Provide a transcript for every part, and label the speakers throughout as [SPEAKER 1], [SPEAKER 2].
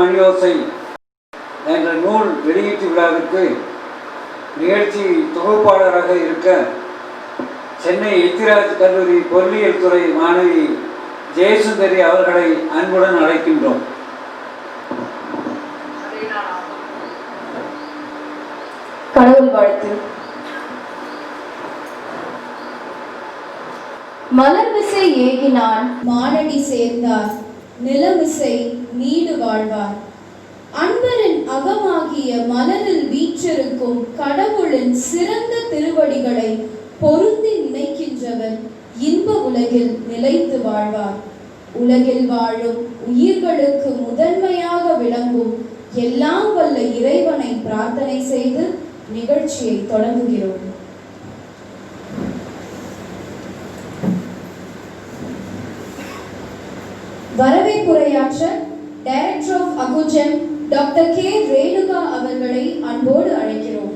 [SPEAKER 1] மணியோசை என்ற நூல் வெளியீட்டு விழாவிற்கு நிகழ்ச்சி தொகுப்பாளராக இருக்க சென்னை எத்திராஜ் கல்லூரி பொருளியல் துறை மாணவி ஜெயசுந்தரி அவர்களை அன்புடன் அழைக்கின்றோம்.
[SPEAKER 2] கடவுள் வாழ்த்து. மலர்மிசை ஏகினான் மானடி சேர்ந்தார், நிலமிசை நீடு வாழ்வார். அன்பரின் அகமாகிய மலரில் வீற்றிருக்கும் கடவுளின் சிறந்த திருவடிகளை பொருந்தி நினைக்கின்றவர் இன்ப உலகில் நிலைத்து வாழ்வார். உலகில் வாழும் உயிர்களுக்கு முதன்மையாக விளங்கும் எல்லாம் வல்ல இறைவனை பிரார்த்தனை செய்து நிகழ்ச்சியை தொடங்குகிறோம். வரவேற்புரையாற்ற டைரக்டர் ஆஃப் அகுஜெம் டாக்டர் கே ரேணுகா அவர்களை அன்போடு அழைக்கிறோம்.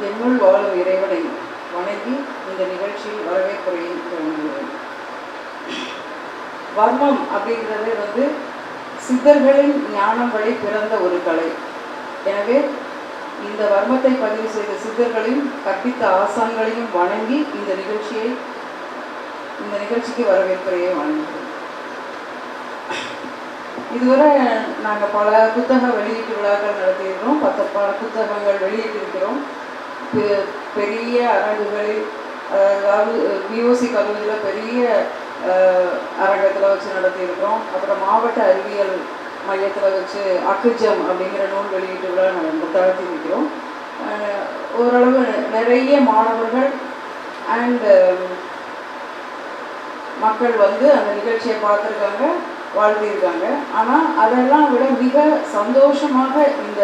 [SPEAKER 3] என்னுள் வாழும் இறைவனை வணங்கி இந்த நிகழ்ச்சியில் வரவேற்புரையை தொடங்குகிறோம். வர்மம் அப்படிங்கிறது சித்தர்களின் ஞானம் வழி பிறந்த ஒரு கலை. எனவே இந்த வர்மத்தை பதிவு செய்த சித்தர்களையும் கற்பித்த ஆசான்களையும் வணங்கி இந்த நிகழ்ச்சிக்கு வரவேற்புரையை வழங்குகிறோம். இதுவரை நாங்கள் பல புத்தக வெளியீட்டு விழாக்கள் நடத்தியிருக்கிறோம். பல புத்தகங்கள் வெளியிட்டிருக்கிறோம். பெரிய அரங்குகளில், அதாவது பிஓசி கல்லூரியில் பெரிய அரங்கத்தில் வச்சு நடத்தியிருக்கிறோம். அப்புறம் மாவட்ட அறிவியல் மையத்தில் வச்சு அக்குஜம் அப்படிங்கிற நூல் வெளியீட்டு விழா நடத்தியிருக்கிறோம். ஓரளவு நிறைய மாணவர்கள் அண்ட் மக்கள் அந்த நிகழ்ச்சியை பார்த்துருக்காங்க, வாழ்த்தியிருக்காங்க. ஆனால் அதெல்லாம் விட மிக சந்தோஷமாக இந்த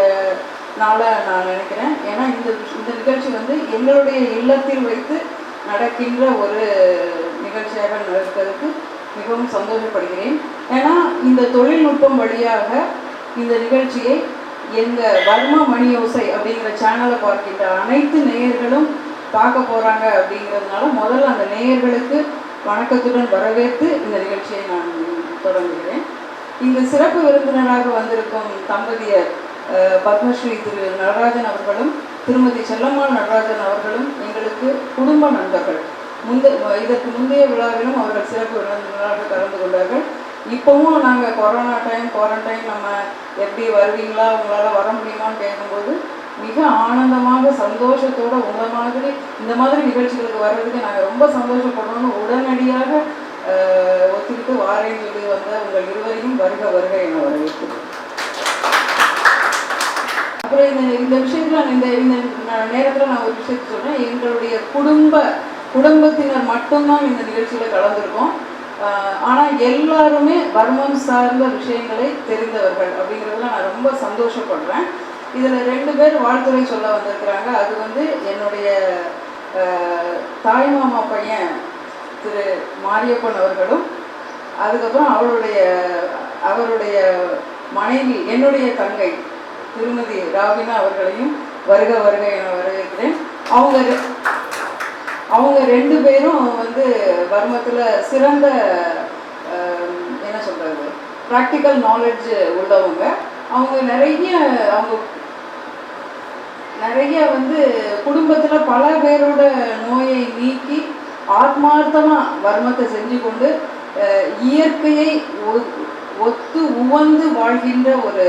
[SPEAKER 3] நாளை நான் நினைக்கிறேன். ஏன்னா இந்த நிகழ்ச்சி எங்களுடைய இல்லத்தில் வைத்து நடக்கின்ற ஒரு நிகழ்ச்சியாக நடக்கிறதுக்கு மிகவும் சந்தோஷப்படுகிறேன். ஏன்னா இந்த தொழில்நுட்பம் வழியாக இந்த நிகழ்ச்சியை எங்கள் வர்ம மணியோசை அப்படிங்கிற சேனலை பார்க்கின்ற அனைத்து நேயர்களும் பார்க்க போகிறாங்க. அப்படிங்கிறதுனால முதல்ல அந்த நேயர்களுக்கு வணக்கத்துடன் வரவேற்று இந்த நிகழ்ச்சியை நான் தொடங்குகிறேன். இங்கு சிறப்பு விருந்தினராக வந்திருக்கும் தம்பதியர் பத்மஸ்ரீ திரு நடராஜன் அவர்களும் திருமதி செல்லம்மாள் நடராஜன் அவர்களும் எங்களுக்கு குடும்ப நண்பர்கள். இதற்கு முந்தைய விழாவிலும் அவர்கள் சிறப்பு விருந்தினராக கலந்து கொண்டார்கள். இப்போவும் நாங்கள் கொரோனா டைம் குவாரண்டைன் நம்ம எப்படி வருவீங்களா, உங்களால் வர முடியுமான்னு கேட்கும்போது மிக ஆனந்தமாக சந்தோஷத்தோடு இந்த மாதிரி நிகழ்ச்சிகளுக்கு வர்றதுக்கு நாங்கள் ரொம்ப சந்தோஷப்படுறோம்னு உடனடியாக ஒத்துக்கிட்டு வாரேன்னு சொல்லி வந்த உங்கள் இருவரையும் வருக வருக என வரவேற்கிறேன். அப்புறம் இந்த விஷயத்தில் இந்த நேரத்தில் நான் ஒரு விஷயத்தை சொல்கிறேன். எங்களுடைய குடும்பத்தினர் மட்டும்தான் இந்த நிகழ்ச்சியில் கலந்துருக்கோம். ஆனால் எல்லாருமே வர்மம் சார்ந்த விஷயங்களை தெரிந்தவர்கள் அப்படிங்கிறதுல நான் ரொம்ப சந்தோஷப்படுறேன். இதில் 2 பேர் வாழ்த்துறை சொல்ல வந்திருக்கிறாங்க. அது என்னுடைய தாய்மாமா பையன் திரு மாரியப்பன் அவர்களும், அதுக்கப்புறம் அவருடைய மனைவி என்னுடைய தங்கை திருமதி ராபினா அவர்களையும் வருக வருக என வரவேற்கிறேன். அவங்க 2 பேரும் வர்மத்தில் சிறந்த என்ன சொல்கிறது ப்ராக்டிக்கல் நாலேஜ் உள்ளவங்க. அவங்க நிறைய குடும்பத்தில் பல பேரோட நோயை நீக்கி ஆத்மார்த்தமாக வர்மத்தை செஞ்சு கொண்டு இயற்கையை ஒத்து உவந்து வாழ்கின்ற ஒரு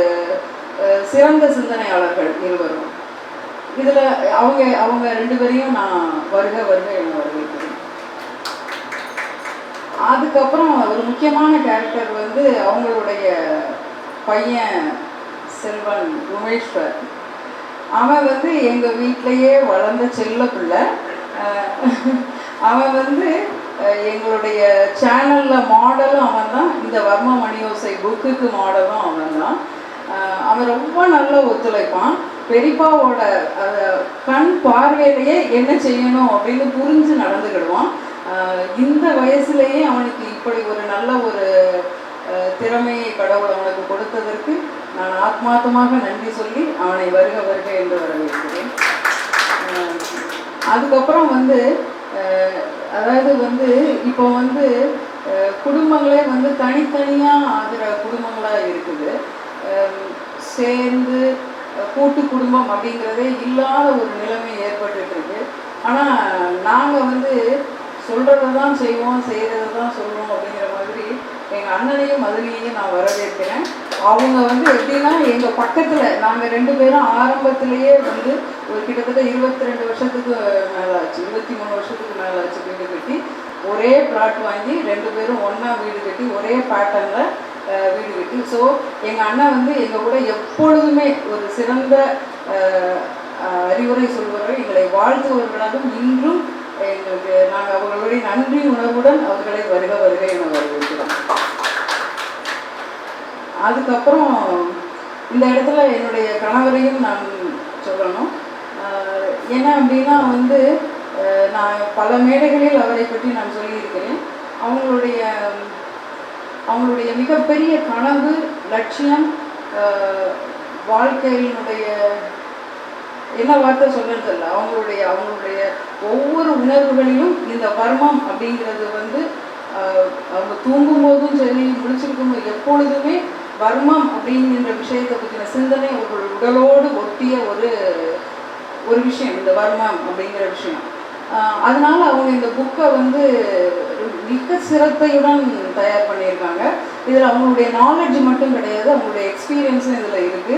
[SPEAKER 3] சிறந்த சிந்தனையாளர்கள் இருவரும். இதில் அவங்க 2 பேரையும் நான் வருக வருக என வரவேற்கிறேன். அதுக்கப்புறம் ஒரு முக்கியமான கேரக்டர் அவங்களுடைய பையன் செல்வன் உமேஸ்வர். அவன் எங்கள் வீட்டிலையே வளர்ந்த செல்ல பிள்ளை. அவன் எங்களுடைய சேனலில் மாடலும் அவன் தான், இந்த வர்ம மணியோசை புக்குக்கு மாடலும் அவன் தான். அவன் ரொம்ப நல்ல ஒத்துழைப்பான். பெரியப்பாவோட கண் பார்வையிலேயே என்ன செய்யணும் அப்படின்னு புரிஞ்சு நடந்துக்கிடுவான். இந்த வயசுலேயே அவனுக்கு இப்படி ஒரு நல்ல ஒரு திறமையை கடவுள் அவனுக்கு கொடுத்ததற்கு நான் ஆத்மார்த்தமாக நன்றி சொல்லி அவனை வருக வருக என்று வரவேற்கிறேன். அதுக்கப்புறம் அதாவது இப்போ குடும்பங்களே தனித்தனியாக ஆகிற சேர்ந்து கூட்டு குடும்பம் அப்படிங்கிறதே இல்லாத ஒரு நிலைமை ஏற்பட்டுட்டு இருக்கு. ஆனால் நாங்கள் வந்து சொல்கிறத தான் செய்வோம், செய்கிறத தான் சொல்லுவோம் அப்படிங்கிற மாதிரி எங்கள் அண்ணனையும் மதுரையையும் நான் வரவேற்கிறேன். அவங்க வந்து எப்படின்னா எங்கள் பக்கத்தில் நாங்கள் 2 பேரும் ஆரம்பத்திலேயே வந்து ஒரு கிட்டத்தட்ட 22 வருஷத்துக்கு மேலே ஆச்சு, 23 வருஷத்துக்கு மேலே ஆச்சு வீடு கட்டி. ஒரே பிளாட் வாங்கி 2 பேரும் ஒன்றா வீடு கட்டி ஒரே பேட்டர்னில் வீடு கட்டி. ஸோ எங்கள் அண்ணன் வந்து எங்கள் கூட எப்பொழுதுமே ஒரு சிறந்த அறிவுரை சொல்பவர்கள், எங்களை வாழ்த்துவர்களாகவும் இன்றும் எங்களுக்கு நாங்கள் அவர்களுடைய நன்றி உணர்வுடன் அவர்களை வருக வருக என வரவேற்கிறோம். அதுக்கப்புறம் இந்த இடத்துல என்னுடைய கணவரையும் நான் சொல்லணும். என்ன அப்படின்னா வந்து நான் பல மேடைகளில் அவரை பற்றி நான் சொல்லியிருக்கிறேன். அவங்களுடைய மிகப்பெரிய கனவு, லட்சியம், வாழ்க்கையினுடைய என்ன வார்த்தை சொல்றது இல்லை, அவங்களுடைய ஒவ்வொரு உணர்வுகளிலும் இந்த வர்மம் அப்படிங்கிறது வந்து அவங்க தூங்கும் போதும் சரி, முடிச்சிருக்கும் போது எப்பொழுதுமே வர்மம் அப்படிங்கிற விஷயத்தை பற்றின சிந்தனை அவர்கள் உடலோடு ஒட்டிய ஒரு விஷயம் இந்த வர்மம் அப்படிங்கிற விஷயம். அதனால அவங்க இந்த புக்கை வந்து மிக சிரத்தையுடன் தயார் பண்ணியிருக்காங்க. இதில் அவங்களுடைய நாலேஜ் மட்டும் கிடையாது, அவங்களுடைய எக்ஸ்பீரியன்ஸும் இதில் இருக்குது.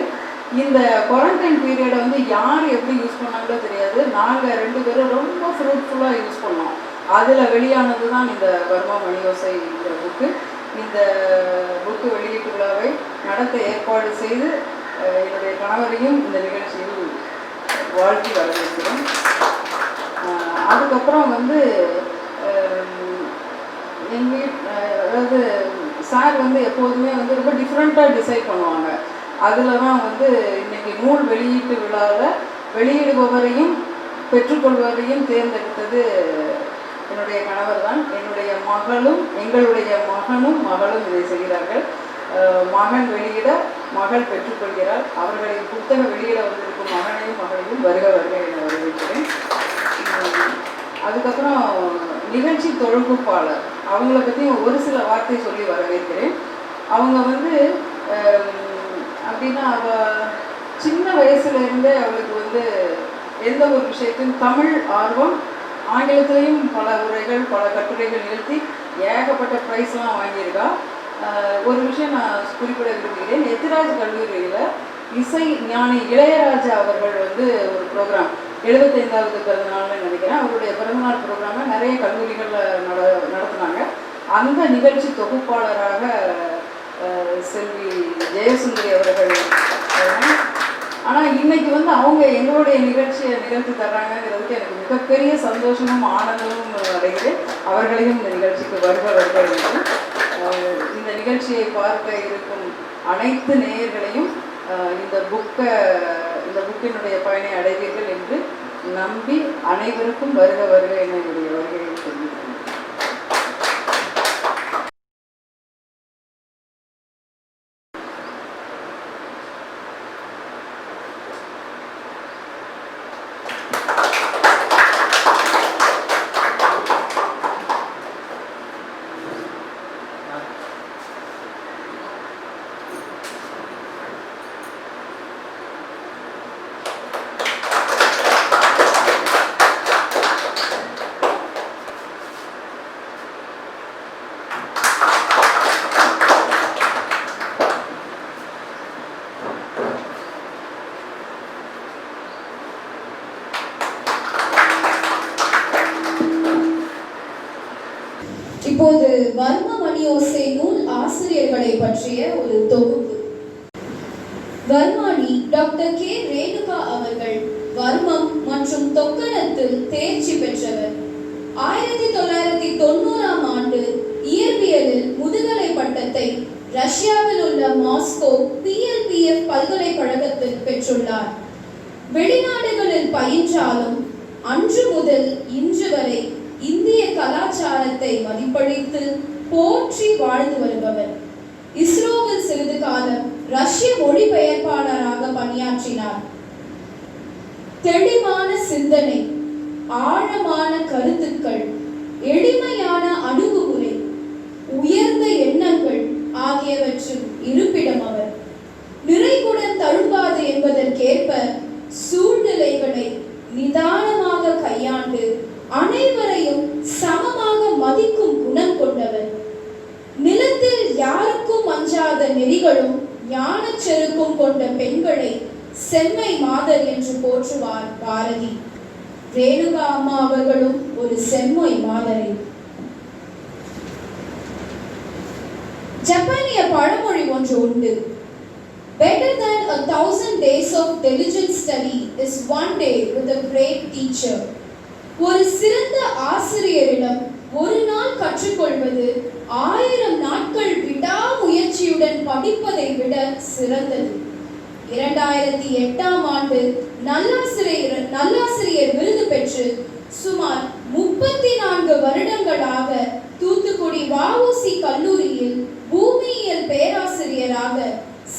[SPEAKER 3] இந்த குவாரண்டைன் பீரியடை வந்து யார் எப்படி யூஸ் பண்ணாங்களோ தெரியாது, நாங்கள் 2 பேரும் ரொம்ப ஃப்ரூட்ஃபுல்லாக யூஸ் பண்ணோம். அதில் வெளியானது தான் இந்த வர்மா மணியோசைங்கிற புக்கு. இந்த புக்கு வெளியீட்டு விழாவை நடத்த ஏற்பாடு செய்து என்னுடைய கணவரையும் இந்த நிகழ்ச்சியில் வாழ்த்தி வரவேற்கிறோம். அதுக்கப்புறம் வந்து எங்கள் அதாவது சார் வந்து எப்போதுமே வந்து ரொம்ப டிஃப்ரெண்ட்டாக டிசைட் பண்ணுவாங்க. அதில் தான் வந்து இன்றைக்கி நூல் வெளியீட்டு விழாவில் வெளியிடுபவரையும் பெற்றுக்கொள்வதையும் தேர்ந்தெடுத்தது என்னுடைய கணவர் தான். எங்களுடைய மகனும் இதை செய்கிறார்கள். மகன் வெளியிட மகள் பெற்றுக்கொள்கிறார். அவர்களை புத்தக வெளியிட வந்திருக்கும் மகனையும் மகளையும் வருக வருக என வரவேற்கிறேன். அதுக்கப்புறம் நிகழ்ச்சி தொகுப்பாளர் அவங்கள பற்றி ஒரு சில வார்த்தை சொல்லி வரவேற்கிறேன். அவங்க வந்து அப்படின்னா சின்ன வயசுலேருந்தே அவளுக்கு வந்து எந்த ஒரு விஷயத்தையும் தமிழ் ஆர்வம், ஆங்கிலத்திலையும் பல உரைகள் பல கட்டுரைகள் நிறுத்தி ஏகப்பட்ட ப்ரைஸ்லாம் வாங்கியிருக்கா. ஒரு விஷயம் நான் குறிப்பிட விரும்புகிறேன். எத்திராஜ் கல்லூரியில் இசை ஞானி இளையராஜா அவர்கள் வந்து ஒரு ப்ரோக்ராம் 75வது பிறந்தநாள்னு நினைக்கிறேன், அவருடைய பிறந்தநாள் ப்ரோக்ராமை நிறைய கல்லூரிகளில் நடத்தினாங்க. அந்த நிகழ்ச்சி தொகுப்பாளராக செல்வி ஜெயசுந்தரி அவர்கள். ஆனால் இன்னைக்கு வந்து அவங்க எங்களுடைய நிகழ்ச்சியை நிகழ்த்தி தர்றாங்கிறதுக்கு எனக்கு மிகப்பெரிய சந்தோஷமும் ஆனந்தமும் அடைகிறேன். அவர்களையும் இந்த நிகழ்ச்சிக்கு வருக வேண்டும். இந்த நிகழ்ச்சியை பார்க்க இருக்கும் அனைத்து நேயர்களையும் இந்த புக்கினுடைய பயனை அடைவீர்கள் என்று நம்பி அனைவருக்கும் வருக வருக என்னுடைய வருகையை தெரிவிக்கிறேன்.
[SPEAKER 2] இப்போது வர்ம மணியோசை நூல் ஆசிரியர்களை பற்றிய ஒரு தொகுப்பு. வர்மானி டாக்டர் கே ரேணுகா அவர்கள் வர்மம் மற்றும் தொக்கணத்தில் தேர்ச்சி பெற்றவர். 1990ஆம் ஆண்டு இயற்பியலில் முதுகலை பட்டத்தை ரஷ்யாவில் உள்ள மாஸ்கோ PLPF பல்கலைக்கழகத்தில் பெற்றுள்ளார். வெளிநாடுகளில் பயின்றாலும் அன்று முதல் இன்று வரை இந்திய கலாச்சாரத்தை மதிப்பளித்து போற்றி வாழ்ந்து வருபவர். இஸ்ரோவில் சிறிது காலம் ரஷ்ய மொழிபெயர்ப்பாளராக பணியாற்றினார். தெளிவான சிந்தனை, ஆழமான கருத்துக்கள், எளிமையான அணுகுமுறை, உயர்ந்த எண்ணங்கள் ஆகியவற்றின் இருப்பிடம் அவர். நிறைகுடன் நெறிகளும் ஞானச் செருக்கும் கொண்ட பெண்களை செம்மை மாதர் என்று போற்றுவார் பாரதி. ரேணுகா அம்மா அவர்களும் ஒரு செம்மை மாதரை. ஜப்பானிய பழமொழி ஒன்று உண்டு. Better than 1,000 days of diligent study is one day with a great teacher. ஒரு சிறந்த ஆசிரியரிடம் ஒரு நாள் கற்றுக்கொள்வது 1000 நாட்கள் விடாமுயற்சியுடன் படிப்பதை விட சிறந்தது. 2008ஆம் ஆண்டு நல்லாசிரியர் விருது பெற்று சுமார் 34 வருடங்களாக தூத்துக்குடி வ.உ.சி. கல்லூரியில் பூமியியல் பேராசிரியராக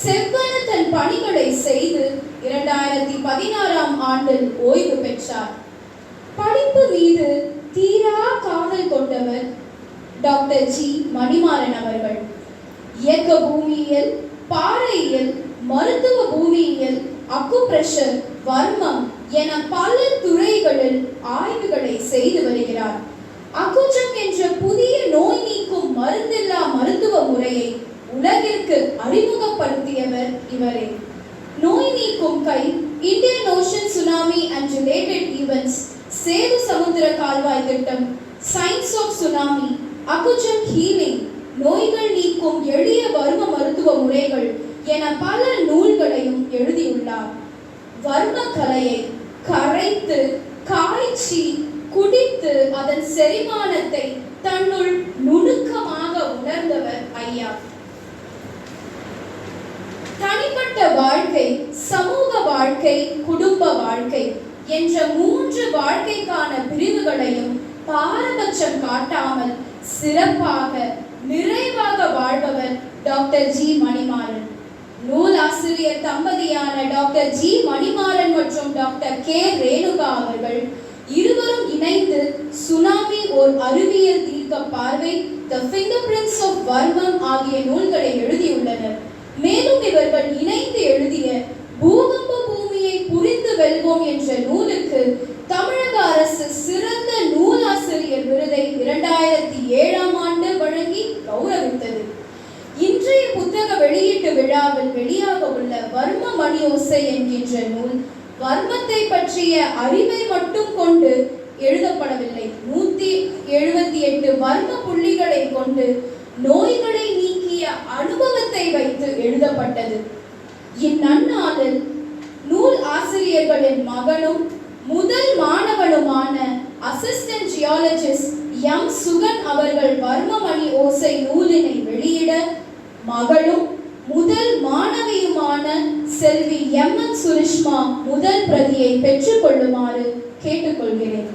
[SPEAKER 2] செவ்வன தன் பணிகளை செய்து 2016ஆம் ஆண்டில் ஓய்வு பெற்றார். படிப்பு மீது தீரா காதல் கொண்டவர் டாக்டர் ஜி. மணிமாறன் அவர்கள். இயக்க பூமியியல், பாறையியல், மருத்துவ பூமியியல், அக்குப்ரெஷர், வர்மம் என பல துறைகளில் ஆய்வுகளை செய்து வருகிறார். அக்குஜம் என்ற புதிய நோய் நீக்கும் மருந்தில்லா மருத்துவ முறையை உலகிற்கு அறிமுகப்படுத்தியவர் இவரே. நோய் நீக்கும் கை, Indian Ocean tsunami and related events, சேது சமுத்திர கால்வாய் திட்டம், சயின்ஸ் ஆஃப் சுனாமி, அக்குஜம் ஹீலிங், நோய்கள் நீக்கும் எளிய வர்ம மருத்துவ முறைகள் என பல நூல்களையும் எழுதியுள்ளார். வர்ம கலையை கரைத்து காய்ச்சி குடித்து அதன் செரிமானத்தை தன்னுள் நுணுக்கமாக உணர்ந்தவர் ஐயா. தனிப்பட்ட வாழ்க்கை, சமூக வாழ்க்கை, குடும்ப வாழ்க்கை என்ற 3 வாழ்க்கைக்கான பிரிவுகளையும் பாரபட்சம் காட்டாமல் சிறப்பாக நிறைவாக வாழ்பவர் டாக்டர் ஜி. மணிமாறன். நூலாசிரியர் தம்பதியான டாக்டர் ஜி. மணிமாறன் மற்றும் டாக்டர் கே. ரேணுகா அவர்கள் இருவரும் இணைந்து சுனாமி ஓர் அறிவியல் தீர்க்க பார்வை, தி ஃபிங்கர்பிரிண்ட்ஸ் ஆஃப் வர்மம் ஆகிய நூல்களை எழுதியுள்ளனர். மேலும் இவர்கள் இணைந்து எழுதிய பூகம்ப பூமியை புரிந்து வெல்வோம் என்ற நூலுக்கு தமிழக அரசு சிறந்த நூலாசிரியர் விருதை 2007ஆம் ஆண்டு வழங்கி கௌரவித்தது. இன்றைய புத்தக வெளியீட்டு விழாவில் வெளியாக உள்ள வர்ம மணியோசை என்கின்ற நூல் வர்மத்தை பற்றிய அறிவை மட்டும் கொண்டு எழுதப்படவில்லை. 178 வர்ம புள்ளிகளை கொண்டு நோய்களை நீக்கிய அனுபவத்தை வைத்து எழுதப்பட்டது. இந்நன்னாளில் நூல் ஆசிரியர்களின் மகனும் முதல் மாணவனுமான அசிஸ்டன்ட் ஜியாலஜிஸ்ட் எம். சுகன் அவர்கள் வர்மமணி ஓசை நூலினை வெளியிட மகளும் முதல் மாணவியுமான செல்வி எம். என். சுரிஷ்மா முதல் பிரதியை பெற்றுக் கொள்ளுமாறு கேட்டுக்கொள்கிறேன்.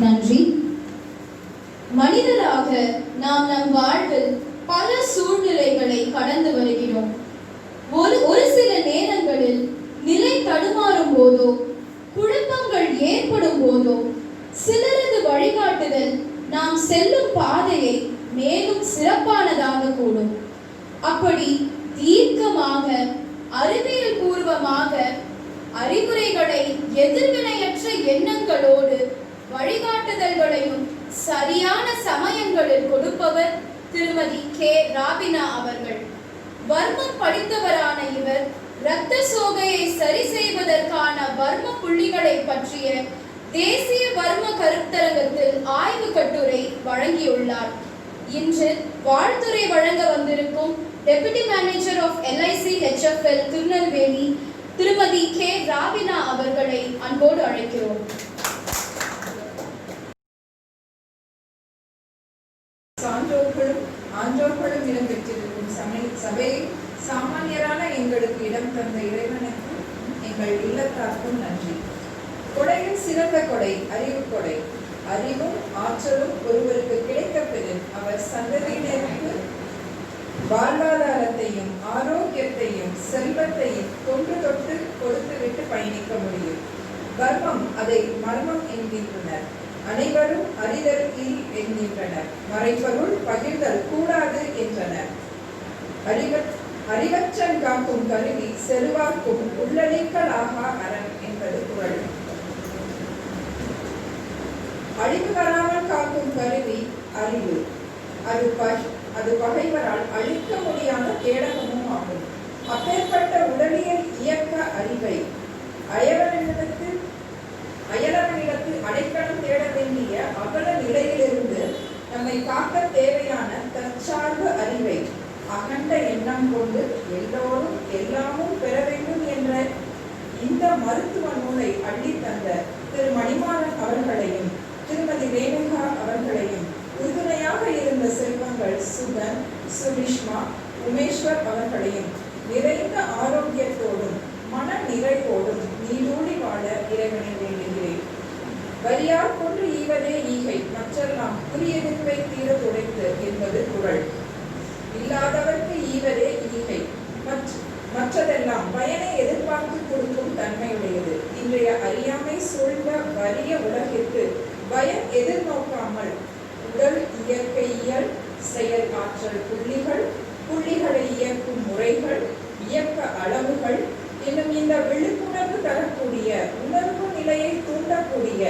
[SPEAKER 2] நன்றி. மனிதராக நாம் நம் வாழ்வில் பல சூழ்நிலைகளை கடந்து வருகிறோம். ஒரு சில நேரங்களில் நிலை தடுமாறும் போதோ, குழப்பங்கள் ஏற்படும் போதோ, சிலரது வழிகாட்டுதல் நாம் செல்லும் பாதையை மேலும் சிறப்பானதாக கூடும். அப்படி தீர்க்கமாக, அறிவியல் பூர்வமாக அறிவுரைகளை எதிர்வினையற்ற எண்ணங்களோடு வழிகாட்டுதல்களையும் சரியான சமயங்களில் கொடுப்பவர் திருமதி கே. ராபினா அவர்கள். வர்மம் படித்தவரான இவர் இரத்த சோகையை சரி செய்வதற்கான வர்ம புள்ளிகளை பற்றிய தேசிய வர்ம கருத்தரங்கத்தில் ஆய்வு கட்டுரை வழங்கியுள்ளார். இன்று வாழ்த்துரை வழங்க வந்திருக்கும் deputy manager of LIC HFL Tirunelveli திருமதி கே. ராபினா அவர்களை அன்போடு அழைக்கிறோம்.
[SPEAKER 3] சான்றோர்களும்
[SPEAKER 4] ஆன்றோர்களும் இடம்பெற்றிருக்கும் சபையில் சாமானியரான எங்களுக்கு இடம் தந்த இறைவனுக்கும் எங்கள் இல்லத்தார்க்கும் நன்றி. கொடையில் சிறந்த கொடை அறிவு கொடை. அறிவும் ஆற்றலும் ஒருவருக்கு கிடைத்த பின் அவர் சந்ததியினருக்கு வாழ்வாதாரத்தையும் ஆரோக்கியத்தையும் செல்வத்தையும் தொன்று தொட்டு கொடுத்துவிட்டு பயணிக்க முடியும். வர்மம் அதை மர்மம் என்கின்றனர். அனைவரும் அறிதல் என்கின்றனர். மறைபொருள் பகிர்தல் கூடாது என்றனர். அறிவற்றன் காக்கும் கருவி செல்வாக்கும் உள்ளளிக்கலாகா அரண் என்பது குறள். அழிவு வராமல் காக்கும் கருவி அறிவு. அது பகைவரால் அழிக்க முடியாத கேடகமும் ஆகும். அப்பேற்பட்ட உடலியல் இயக்க அறிவை அயலவனிடத்து அடைக்கலம் தேட வேண்டிய அகல நிலையிலிருந்து நம்மை காக்க தேவையான தற்சார்பு அறிவை அகண்ட எண்ணம் கொண்டு எல்லோரும் எல்லாமும் பெற வேண்டும் என்ற இந்த மருத்துவ நூலை அள்ளித்தந்த திரு மணிமாறன் அவர்களையும் திருமதி ரேணுகா அவர்களையும் உறுதுணையாக இருந்த செல்வங்கள் சுகன், சுபிஷ்மா, உமேஸ்வர் அவர்களையும் நிறைந்த ஆரோக்கியத்தோடும் மன நிறைவோடும் நீடூழி வாழ இறைவனை வேண்டுகிறேன். வரியார் கொன்று ஈவதே ஈகை மற்றெல்லாம் குறியெதிர்ப்பை தீர துடைத்து என்பது குறள். இல்லாதவர்க்கு ஈவதே ஈகை மற்றதெல்லாம் பயனை எதிர்பார்த்து கொடுக்கும் தன்மையுடையது. இன்றைய அறியாமை சூழ்ந்த வறிய உலகிற்கு பயம் எதிர்நோக்காமல் உடல் இயற்கையியல் செயல் ஆற்றல் புள்ளிகளை இயக்கும் முறைகள் இயக்க அளவுகள் இன்னும் இந்த விழிப்புணர்வு தரக்கூடிய உணர்வு நிலையை தூண்டக்கூடிய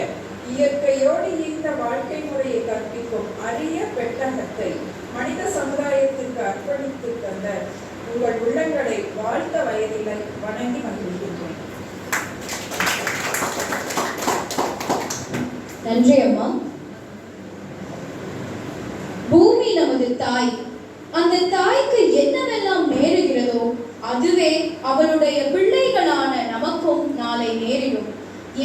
[SPEAKER 4] இயற்கையோடு இந்த வாழ்க்கை முறையை கற்பிக்கும் அரிய பெட்டகத்தை மனித சமுதாயத்திற்கு அர்ப்பணித்து தந்த உங்கள் உள்ளங்களை வாழ்த்த வயதிலை வணங்கி மகிழ்கின்றேன்.
[SPEAKER 2] நன்றி அம்மா. பூமி நமது தாய். அந்த தாய்க்கு என்னவெல்லாம் நேருகிறதோ அதுவே அவளுடைய பிள்ளைகளான நமக்கும் நாளை நேரிடும்.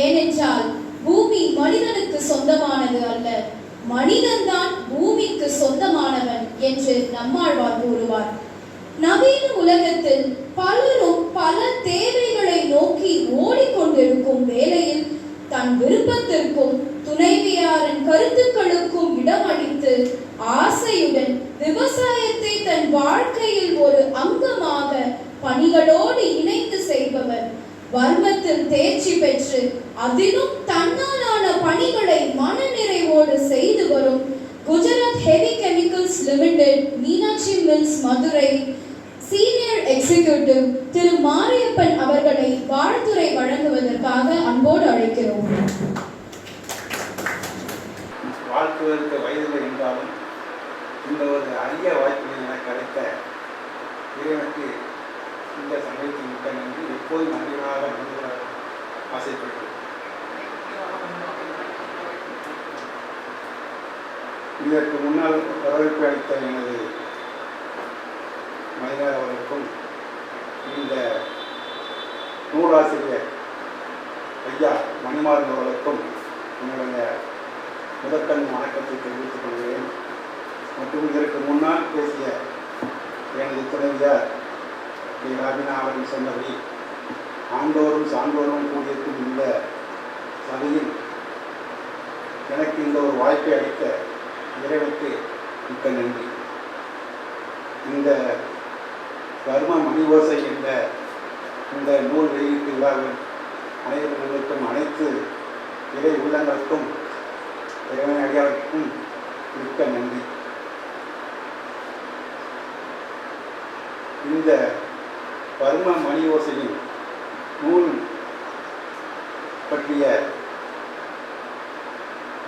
[SPEAKER 2] ஏனென்றால் பூமி மனிதனுக்கு சொந்தமானது அல்ல, மனிதன்தான் பூமிக்கு சொந்தமானவன் என்று நம்மாழ்வார் கூறுவார். நவீன உலகத்தில் பலரும் பல தேவைகளை நோக்கி ஓடிக்கொண்டிருக்கும் வேளையில் தன் விருப்பத்திற்கும் துணைவியாரின் கருத்துக்களுக்கும் இடமளித்து ஆசையுடன் விவசாயத்தை தன் வாழ்க்கையில் ஒரு அங்கமாக பணிகளோடு இணைந்து செய்பவர். வர்மத்தில் தேர்ச்சி பெற்று அதிலும் தன்னாலான பணிகளை மனநிறைவோடு செய்து வரும் Gujarat heavy chemicals limited Meenakshi mills Madurai senior executive Thiru Mariappan அவர்களை வாழ்த்துரை வழங்குவதற்காக அன்போடு அழைக்கிறோம்.
[SPEAKER 5] வாழ்த்துவதற்கு வயதில் இருந்தாலும் இந்த ஒரு அரிய வாய்ப்பினை எனக்கு கிடைத்த இறைவனுக்கு இந்த சமயத்தில் மிக்க நன்றி. எப்போதும் நன்றிகளாக ஆசைப்பட்டேன். இதற்கு முன்னால் வரவேற்பு அளித்த எனது மனிதர் அவர்களுக்கும் இந்த நூலாசிரியர் ஐயா மணிமாறன் அவர்களுக்கும் என்னுடைய முதற்கண் வணக்கத்தை தெரிவித்துக் கொள்கிறேன். மற்றும் இதற்கு முன்னால் பேசிய எனது துணைவியார் ஸ்ரீ ராபினா அவர்கள் சொன்னபடி ஆண்டோரும் சான்றோரும் கூடியிருக்கும் இந்த சபையில் எனக்கு இந்த ஒரு வாய்ப்பை அளித்த இறைவனுக்கு மிக்க நன்றி. இந்த கர்ம மணி ஓசை என்ற இந்த நூல் வெளியீட்டு விழாவில் அனைவர்களுக்கும் அனைத்து இறை உள்ளங்களுக்கும் இறைவன் அடியாருக்கும் மிக்க நன்றி. இந்த கர்ம மணி ஓசையின் நூல் பற்றிய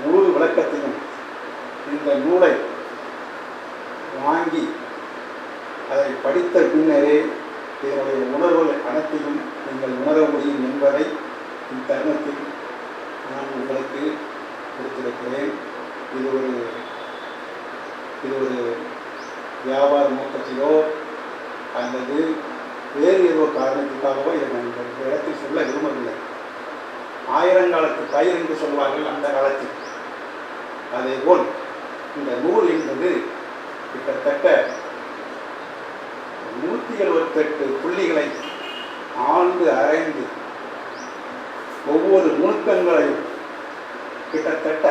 [SPEAKER 5] முழு விளக்கத்தையும் இந்த நூலை வாங்கி அதை படித்த பின்னரே இதனுடைய உணர்வுகள் அனைத்தையும் நீங்கள் உணர முடியும் என்பதை இத்தருணத்தில் நான் உங்களுக்கு கொடுத்திருக்கிறேன். இது ஒரு வியாபார நோக்கத்திலோ அல்லது வேறு ஏதோ காரணத்துக்காகவோ இதை நான் இந்த இடத்தில் சொல்ல விரும்பவில்லை. ஆயிரங்காலத்து பயிர் என்று சொல்வார்கள் அந்த காலத்தில். அதேபோல் இந்த நூல் என்பது கிட்டத்தட்ட 178 புள்ளிகளை ஆழ்ந்து அரைந்து ஒவ்வொரு நுணுக்கங்களையும் கிட்டத்தட்ட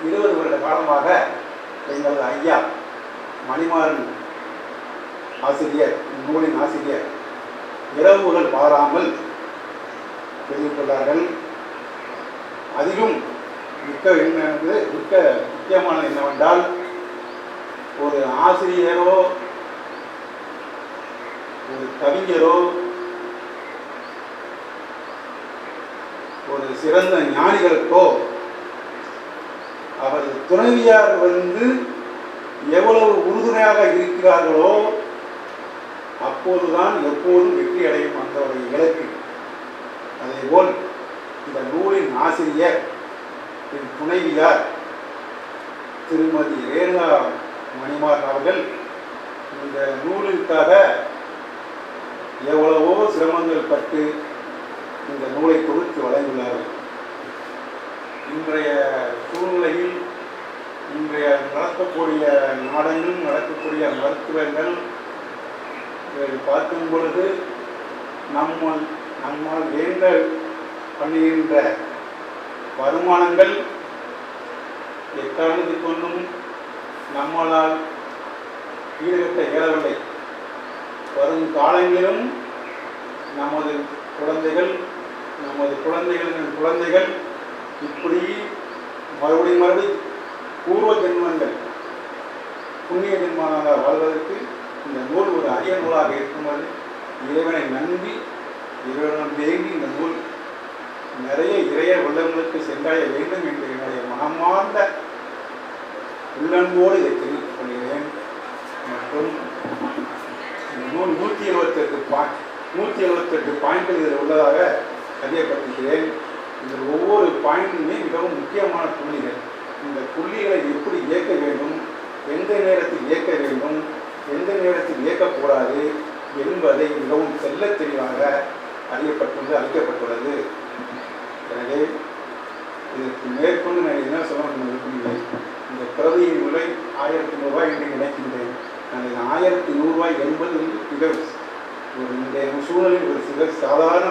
[SPEAKER 5] 20 வருட காலமாக எங்களது ஐயா மணிமாறன் ஆசிரியர், நூலின் ஆசிரியர் இரவுகள் பாராமல் வெளியிட்டுள்ளார்கள். அதிலும் முக்கியமானது என்னவென்றால், ஒரு ஆசிரியரோ ஒரு கவிஞரோ ஒரு சிறந்த ஞானிகளுக்கோ அவரது துணைவியார் எவ்வளவு உறுதுணையாக இருக்கிறார்களோ அப்போதுதான் எப்போதும் வெற்றி அடையும் அந்தவருடைய இலக்கு. அதேபோல் இந்த நூலின் ஆசிரியர் துணைவியார் திருமதி ரேணுகா மணிமாறன் அவர்கள் இந்த நூலுக்காக எவ்வளவோ சிரமங்கள் பட்டு இந்த நூலை தொகுத்து வழங்கியுள்ளார்கள். இன்றைய சூழ்நிலையில் இன்றைய நடக்கக்கூடிய நாடெங்கும் நடக்கக்கூடிய மருத்துவங்கள் பார்க்கும் பொழுது நம்மால் வேண்ட பண்ணுகின்ற வருமானங்கள் எக்காரணத்தை கொண்டும் நம்மளால் ஈடுகட்ட இயலவில்லை. வரும் காலங்களிலும் நமது குழந்தைகளின் குழந்தைகள் இப்படி மறுபடி பூர்வ ஜென்மங்கள் புண்ணிய ஜென்மமாக வாழ்வதற்கு இந்த நூல் ஒரு அரிய நூலாக இருக்கும்போது இறைவனை நம்பி இறைவனம் வேண்டி இந்த நூல் நிறைய இறைய உள்ளங்களுக்கு சென்றடைய வேண்டும் என்று என்னுடைய மனமார்ந்த உள்ளன்போடு இதை தெரிவித்துக் கொள்கிறேன். மற்றும் இந்த நூல் 178 பாயிண்ட்கள் இதில் உள்ளதாக அறியப்பட்டிருக்கிறேன். இதில் ஒவ்வொரு பாயிண்ட்டுமே மிகவும் முக்கியமான புள்ளிகள். இந்த புள்ளிகளை எப்படி இயக்க வேண்டும், எந்த நேரத்தில் இயக்க வேண்டும், எந்த நேரத்தில் இயக்கக்கூடாது என்பதை மிகவும் தெள்ளத் தெளிவாக அளிக்கப்பட்டுள்ளது. எனவே இதற்கு மேற்கொண்டு நான் என்ன சொல்ல விரும்புகிறேன், இந்த பிரதியின் விலை 1100 ரூபாய் என்று நினைக்கின்றேன். நான் 1100 ரூபாய் என்பது பிகர் ஒரு இன்றைய சூழலில் ஒரு சிலர் சாதாரண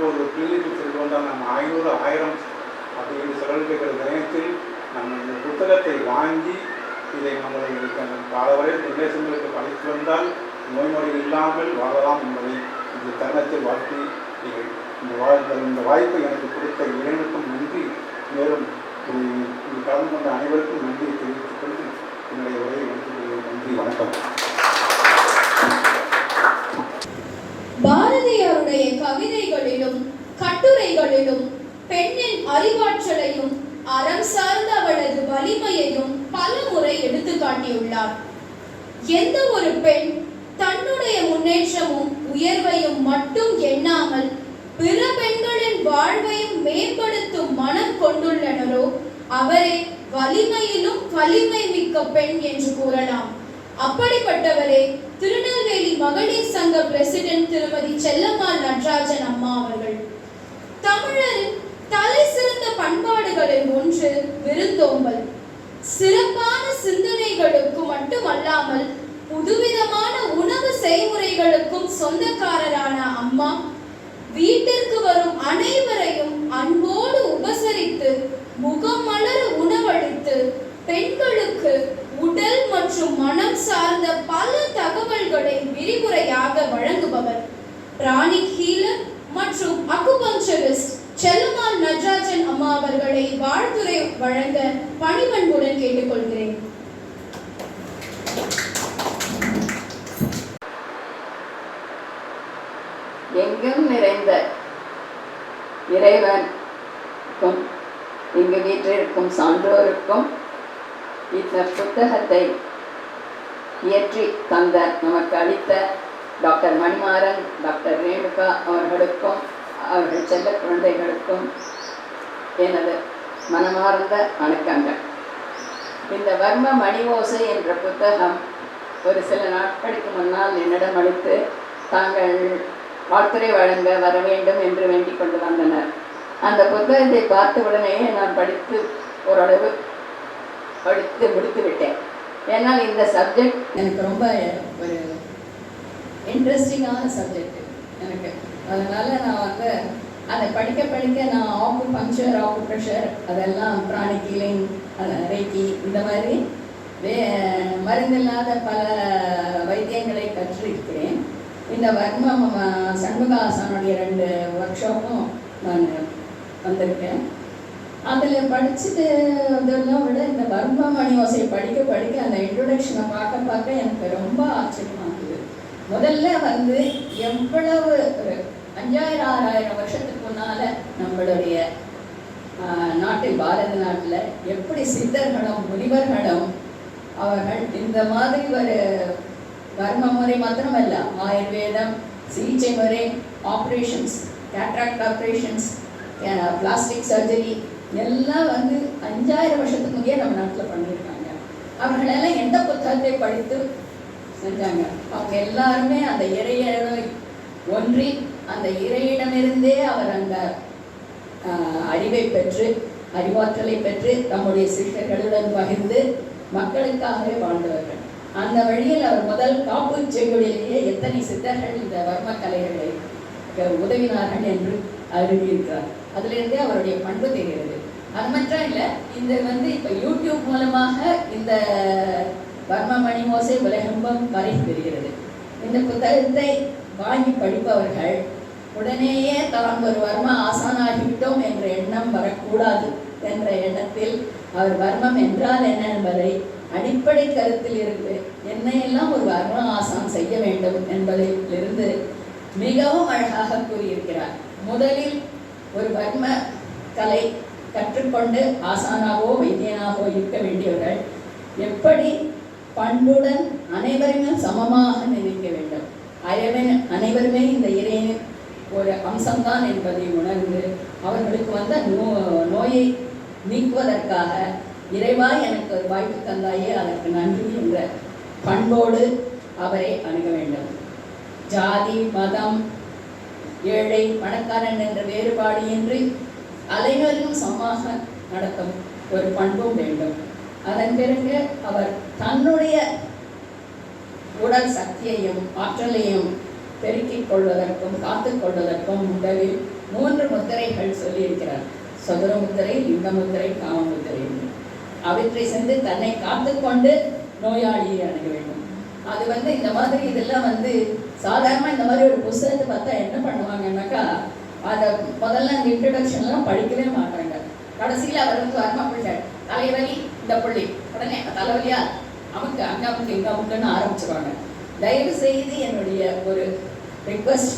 [SPEAKER 5] ஒரு கிளினிக்கு சென்று வந்தால் நம்ம 500 1000 அப்படின்னு செலவழிக்கிற நேரத்தில் நம்ம இந்த புத்தகத்தை வாங்கி இதை நம்மளுடைய காலவரை பிரதேசங்களுக்கு அழைத்து வந்தால் நோய் நொடிகள் இல்லாமல் வாழலாம் என்பதை இந்த தருணத்தில் வாழ்த்தி இந்த வாய்ப்பை எனக்கு கொடுத்த இறைவனுக்கும் நன்றி, மேலும் இது கலந்து கொண்ட அனைவருக்கும் நன்றியை தெரிவித்துக் கொண்டு என்னுடைய உரையை முடித்துக் நன்றி, வணக்கம்.
[SPEAKER 2] பாரதியாருடைய கவிதைகளிலும் கட்டுரைகளிலும் பெண்ணின் அறிவாற்றலையும் அறம் சார்ந்த அவளது வலிமையையும் பல முறை எடுத்து காட்டியுள்ளார். எந்த ஒரு பெண் தன்னுடைய முன்னேற்றமும் உயர்வையும் மட்டும் எண்ணாமல் பிற பெண்களின் வாழ்வையும் மேம்படுத்தும் மனம் கொண்டுள்ளனரோ அவரே வலிமையிலும் வலிமை மிக்க பெண் என்று கூறலாம். அப்படிப்பட்டவரே திருநெல்வேலி மகளிர் சங்க பிரசிடென்ட் திருமதி செல்லம்மாள் நடராஜன் அம்மா அவர்கள். தமிழரின் தலை சிறந்த பண்பாடுகளில் ஒன்று விருந்தோம்பல். சிறப்பான சிந்தனைகளுக்கு மட்டுமல்லாமல் புதுவிதமான உணவு செய்முறைகளுக்கும் சொந்தக்காரரான அம்மா வீட்டிற்கு வரும் அனைவரையும் அன்போடு உபசரித்து முகம் மலர உணவளித்து பெண்களுக்கு உடல் மற்றும் மனம் சார்ந்த பல தகவல்களை விரிவுரையாக வழங்குபவர். பிராணிக் ஹீலர் மற்றும் அக்குபஞ்சரிஸ்ட் செல்லம்மாள் நடராஜன் அம்மா அவர்களை வாழ்த்துரை வழங்க பணிவன்புடன் கேட்டுக்கொள்கிறேன்.
[SPEAKER 3] எங்கும் நிறைந்த இறைவனுக்கும் இங்கு வீற்றிருக்கும் சான்றோருக்கும் இந்த புத்தகத்தை இயற்றி தந்த நமக்கு அளித்த டாக்டர் மணிமாறன், டாக்டர் ரேணுகா அவர்களுக்கும் அவர்கள் செல்ல குழந்தைகளுக்கும் எனது மனமார்ந்த வணக்கங்கள். இந்த வர்ம மணி ஓசை என்ற புத்தகம் ஒரு சில நாட்களுக்கு முன்னால் என்னிடம் அளித்து தாங்கள் வாழ்த்துரை வழங்க வர வேண்டும் என்று வேண்டிக் கொண்டு வந்தனர். அந்த புத்தகத்தை பார்த்த உடனே நான் படித்து ஓரளவு படித்து முடித்து விட்டேன். ஏன்னால் இந்த சப்ஜெக்ட்
[SPEAKER 6] எனக்கு ரொம்ப ஒரு இன்ட்ரெஸ்டிங்கான சப்ஜெக்ட் எனக்கு. அதனால் நான் வந்து அதை படிக்க படிக்க நான் ஆக்குபங்க்சர், ஆக்குப்ரெஷர், அதெல்லாம் பிராணிக் ஹீலிங், ரேக்கி, இந்த மாதிரி மருந்தில்லாத பல வைத்தியங்களை கற்றிருக்கிறேன். இந்த வர்மம் சண்முகாசனுடைய 2 ஒர்க் ஷாப்பும் நான் வந்திருக்கேன். அதில் படிச்சுட்டு அதெல்லாம் விட இந்த வர்ம மணி ஓசை படிக்க படிக்க அந்த இன்ட்ரொடக்ஷனை பார்க்க பார்க்க எனக்கு ரொம்ப ஆச்சரியமாக இருந்தது. முதல்ல வந்து எவ்வளவு ஒரு 5000-6000 வருஷத்துக்கு முன்னால் நம்மளுடைய நாட்டில், பாரத நாட்டில் எப்படி சித்தர்களும் முனிவர்களும் அவர்கள் இந்த மாதிரி ஒரு வர்ம முறை மாத்திரமல்ல, ஆயுர்வேதம், சிகிச்சை முறை, operations, cataract operations, plastic surgery எல்லாம் வந்து 5000 வருஷத்துக்கு முன்னே நம்ம நாட்டில் பண்ணியிருக்காங்க. அவர்களெல்லாம் எந்த புத்தகத்தை படித்து செஞ்சாங்க? அவங்க எல்லாருமே அந்த இறையை ஒன்றி அந்த இறையிடமிருந்தே அவர் அந்த அறிவை பெற்று, அறிவாற்றலை பெற்று நம்முடைய சிஷ்யர்களுடன் பகிர்ந்து மக்களுக்காகவே வாழ்ந்தவர்கள். அந்த வழியில் அவர் முதல் காப்பு செங்கோலிலேயே எத்தனை சித்தர்கள் இந்த வர்ம கலைகளை உதவினார்கள் என்று அறிவியிருக்கிறார். அதிலிருந்தே அவருடைய பண்பு தெரிகிறது. அது மட்டும் இல்லை, இந்த வந்து இப்போ யூடியூப் மூலமாக இந்த வர்ம மணி ஓசை உலகெங்கும் பரவி வருகிறது. இந்த புத்தகத்தை வாங்கி படிப்பவர்கள் உடனேயே தான் ஒரு வர்ம ஆசானாகிவிட்டோம் என்ற எண்ணம் வரக்கூடாது என்ற எண்ணத்தில் அவர் வர்மம் என்றால் என்ன என்பதை அடிப்படை கருத்தில் இருந்து என்னையெல்லாம் ஒரு வர்ம ஆசான் செய்ய வேண்டும் என்பதிலிருந்து மிகவும் அழகாக கூறியிருக்கிறார். முதலில் ஒரு வர்ம கலை கற்றுக்கொண்டு ஆசானாகவோ வைத்தியனாகவோ இருக்க வேண்டியவர்கள் எப்படி பண்புடன் அனைவருமே சமமாக நினைக்க வேண்டும். அனைவருமே இந்த இறைவனின் ஒரு அம்சம்தான் என்பதை உணர்ந்து அவர்களுக்கு வந்த நோயை நீக்குவதற்காக இறைவா எனக்கு ஒரு வாய்ப்பு தந்தாயே அதற்கு நன்றி என்ற பண்போடு அவரை அணுக வேண்டும். ஜாதி, மதம், ஏழை, பணக்காரன் என்ற வேறுபாடு இன்றி அனைவரும் சமமாக நடத்தும் ஒரு பண்பும் வேண்டும். அதன் பிறகு அவர் தன்னுடைய உடல் சக்தியையும் ஆற்றலையும் பெருக்கிக் கொள்வதற்கும் காத்துக் கொள்வதற்கும் முதலில் 3 முத்திரைகள் சொல்லியிருக்கிறார். சதுர முத்திரை, லிங்க முத்திரை, காம முத்திரை. அவற்றை சென்று தன்னை காத்துக்கொண்டு நோயாளியை அணுக வேண்டும். அது வந்து இந்த மாதிரி இதெல்லாம் வந்து சாதாரணமாக இந்த மாதிரி ஒரு புத்தகத்தை பார்த்தா என்ன பண்ணுவாங்கன்னாக்கா, அதை முதல்ல அந்த இன்ட்ரடக்ஷன்லாம் படிக்கவே மாட்டாங்க. கடைசியில் அவர் வந்து வர்மப்பிள்ளார் தலைவலி இந்த புள்ளி உடனே தலைவலியா அமுக்கு அங்கே அமுக்கு இங்கே அமுக்குன்னு ஆரம்பிச்சிருவாங்க. தயவு செய்து என்னுடைய ஒரு ரிக்வெஸ்ட்,